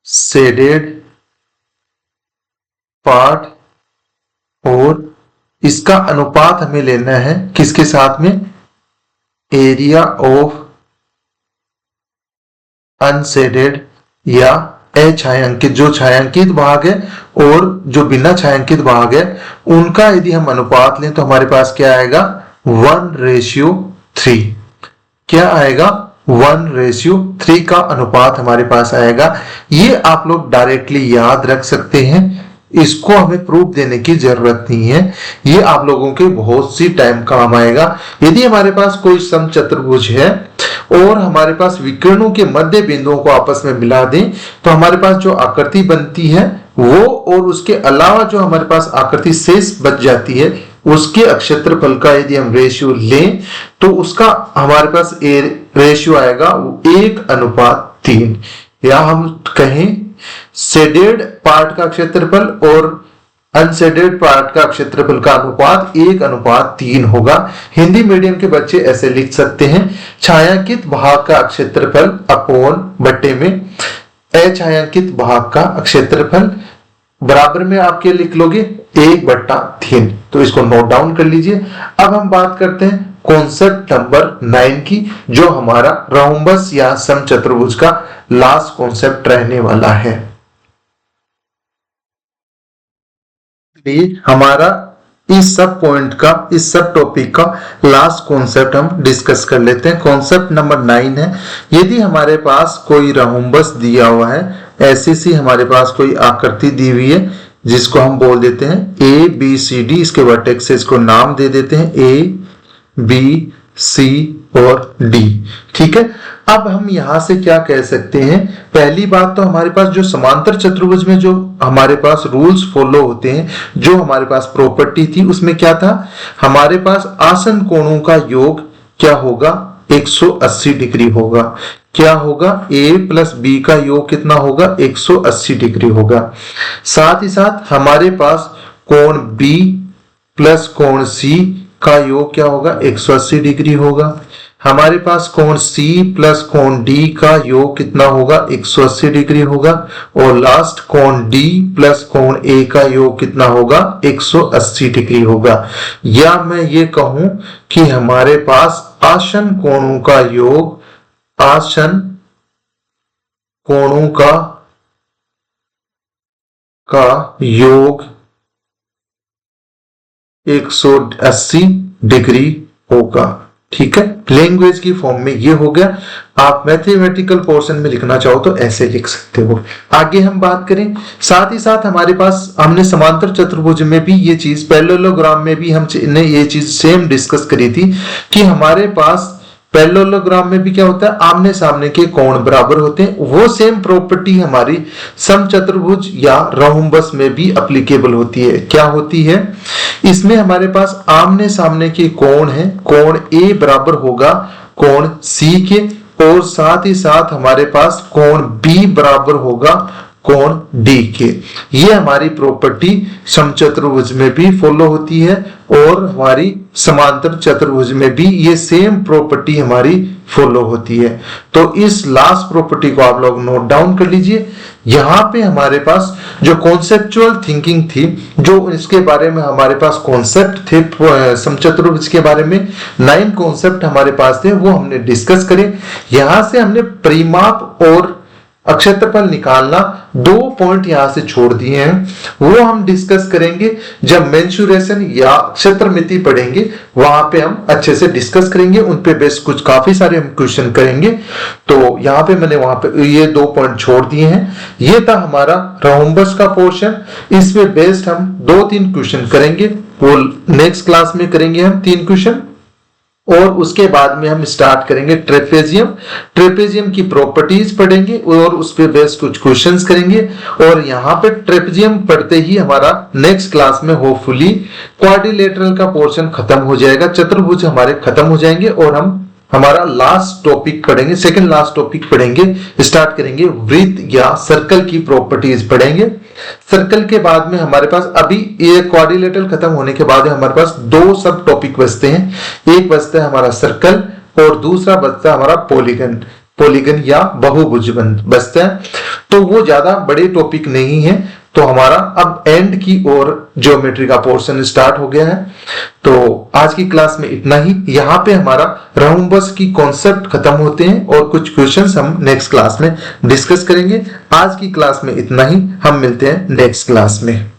shaded part, और इसका अनुपात हमें लेना है किसके साथ में, एरिया ऑफ अनशेडेड या अछायांकित, जो छायांकित भाग है और जो बिना छायांकित भाग है, उनका यदि हम अनुपात लें तो हमारे पास क्या आएगा, 1:3। क्या आएगा, 1:3 का अनुपात हमारे पास आएगा। ये आप लोग डायरेक्टली याद रख सकते हैं, इसको हमें प्रूफ देने की जरूरत नहीं है, ये आप लोगों के बहुत सी टाइम काम आएगा। यदि हमारे पास कोई समचतुर्भुज है और हमारे पास विकर्णों के मध्य बिंदुओं को आपस में मिला दें तो हमारे पास जो आकृति बनती है वो, और उसके अलावा जो हमारे पास आकृति शेष बच जाती है, उसके क्षेत्रफल का यदि हम रेशियो लें तो उसका हमारे पास रेशियो आएगा 1:3, या हम कहें शेडेड पार्ट का क्षेत्रफल और अनशेडेड पार्ट का क्षेत्रफल का अनुपात 1:3 होगा। हिंदी मीडियम के बच्चे ऐसे लिख सकते हैं, छायांकित भाग का क्षेत्रफल अपॉन बट्टे में अछायांकित भाग का क्षेत्रफल, बराबर में आपके लिख लोगे 1/3। तो इसको नोट डाउन कर लीजिए। अब हम बात करते हैं कॉन्सेप्ट नंबर 9 की, जो हमारा रोम्बस या समचतुर्भुज का लास्ट कॉन्सेप्ट रहने वाला है। हमारा इस सब पॉइंट का, इस सब टॉपिक का लास्ट कॉन्सेप्ट हम डिस्कस कर लेते हैं। कॉन्सेप्ट नंबर 9 है, यदि हमारे पास कोई रोम्बस दिया हुआ है, ऐसी सी हमारे पास कोई आकृति दी हुई है जिसको हम बोल देते हैं ABCD, इसके वर्टेक्स इसको नाम दे देते हैं ABC और D, ठीक है। अब हम यहां से क्या कह सकते हैं, पहली बात तो हमारे पास जो समांतर चतुर्भुज में जो हमारे पास रूल्स फॉलो होते हैं, जो हमारे पास प्रॉपर्टी थी उसमें क्या था, हमारे पास आसन कोणों का योग क्या होगा, 180 डिग्री होगा। क्या होगा, A + B का योग कितना होगा, 180 डिग्री होगा। साथ ही साथ हमारे पास कोण B + कोण C का योग क्या होगा, 180 डिग्री होगा। हमारे पास कोण C + कोण D का योग कितना होगा, 180 डिग्री होगा। और लास्ट कोण D + कोण A का योग कितना होगा, 180 डिग्री होगा। या मैं ये कहूं कि हमारे पास आसन कोणों का योग, आसन कोणों का योग 180 डिग्री होगा, ठीक है। लैंग्वेज की फॉर्म में ये हो गया। आप मैथमेटिकल पोर्शन में लिखना चाहो तो ऐसे लिख सकते हो। आगे हम बात करें, साथ ही साथ हमारे पास, हमने समांतर चतुर्भुज में भी ये चीज, पैरेललोग्राम में भी हमने ये चीज सेम डिस्कस करी थी कि हमारे पास पैरेललोग्राम में भी क्या होता है, आमने सामने के कोण बराबर होते हैं। वो सेम प्रॉपर्टी हमारी समचतुर्भुज या रोम्बस में भी एप्लीकेबल होती है। क्या होती है, इसमें हमारे पास आमने सामने के कोण है, कोण A बराबर होगा कोण C के, और साथ ही साथ हमारे पास कोण B बराबर होगा कोण डी के। ये हमारी प्रॉपर्टी समचतुर्भुज में भी फॉलो होती है और हमारी समांतर चतुर्भुज में भी ये सेम प्रॉपर्टी हमारी फॉलो होती है। तो इस लास्ट प्रॉपर्टी को आप लोग नोट डाउन कर लीजिए। यहाँ पे हमारे पास जो कॉन्सेप्चुअल थिंकिंग थी, जो इसके बारे में हमारे पास कॉन्सेप्ट थे समचतुर्भुज के बारे में 9 कॉन्सेप्ट हमारे पास थे, वो हमने डिस्कस करे। यहां से हमने परिमाप और क्षेत्रफल निकालना 2 पॉइंट यहां से छोड़ दिए हैं, वो हम डिस्कस करेंगे जब मेंसुरेशन या क्षेत्रमिति पढ़ेंगे, वहां पे हम अच्छे से डिस्कस करेंगे। उन पे बेस कुछ काफी सारे हम क्वेश्चन करेंगे। तो यहाँ पे मैंने वहां पे ये 2 पॉइंट छोड़ दिए हैं। ये था हमारा रोम्बस का पोर्शन। इसमें बेस्ड हम 2-3 क्वेश्चन करेंगे, वो नेक्स्ट क्लास में करेंगे हम 3 क्वेश्चन। और उसके बाद में हम स्टार्ट करेंगे ट्रेपेजियम। ट्रेपेजियम की प्रॉपर्टीज पढ़ेंगे और उस पे बेस्ड कुछ क्वेश्चंस करेंगे। और यहाँ पे ट्रेपेजियम पढ़ते ही हमारा नेक्स्ट क्लास में होपफुली क्वाड्रिलेटरल का पोर्शन खत्म हो जाएगा, चतुर्भुज हमारे खत्म हो जाएंगे और हम हमारा लास्ट टॉपिक पढ़ेंगे, सेकंड लास्ट टॉपिक पढ़ेंगे, स्टार्ट करेंगे वृत्त या सर्कल की प्रॉपर्टीज पढ़ेंगे। सर्कल के बाद में हमारे पास अभी ये क्वाड्रिलेटरल खत्म होने के बाद हमारे पास 2 सब टॉपिक बचते हैं। एक बचता है हमारा सर्कल और दूसरा बचता है हमारा पॉलीगन, पॉलीगन या बहुभुज बचता है। तो वो ज्यादा बड़े टॉपिक नहीं है। तो हमारा अब एंड की ओर ज्योमेट्री का पोर्शन स्टार्ट हो गया है। तो आज की क्लास में इतना ही। यहाँ पे हमारा रोम्बस की कॉन्सेप्ट खत्म होते हैं और कुछ क्वेश्चंस हम नेक्स्ट क्लास में डिस्कस करेंगे। आज की क्लास में इतना ही, हम मिलते हैं नेक्स्ट क्लास में।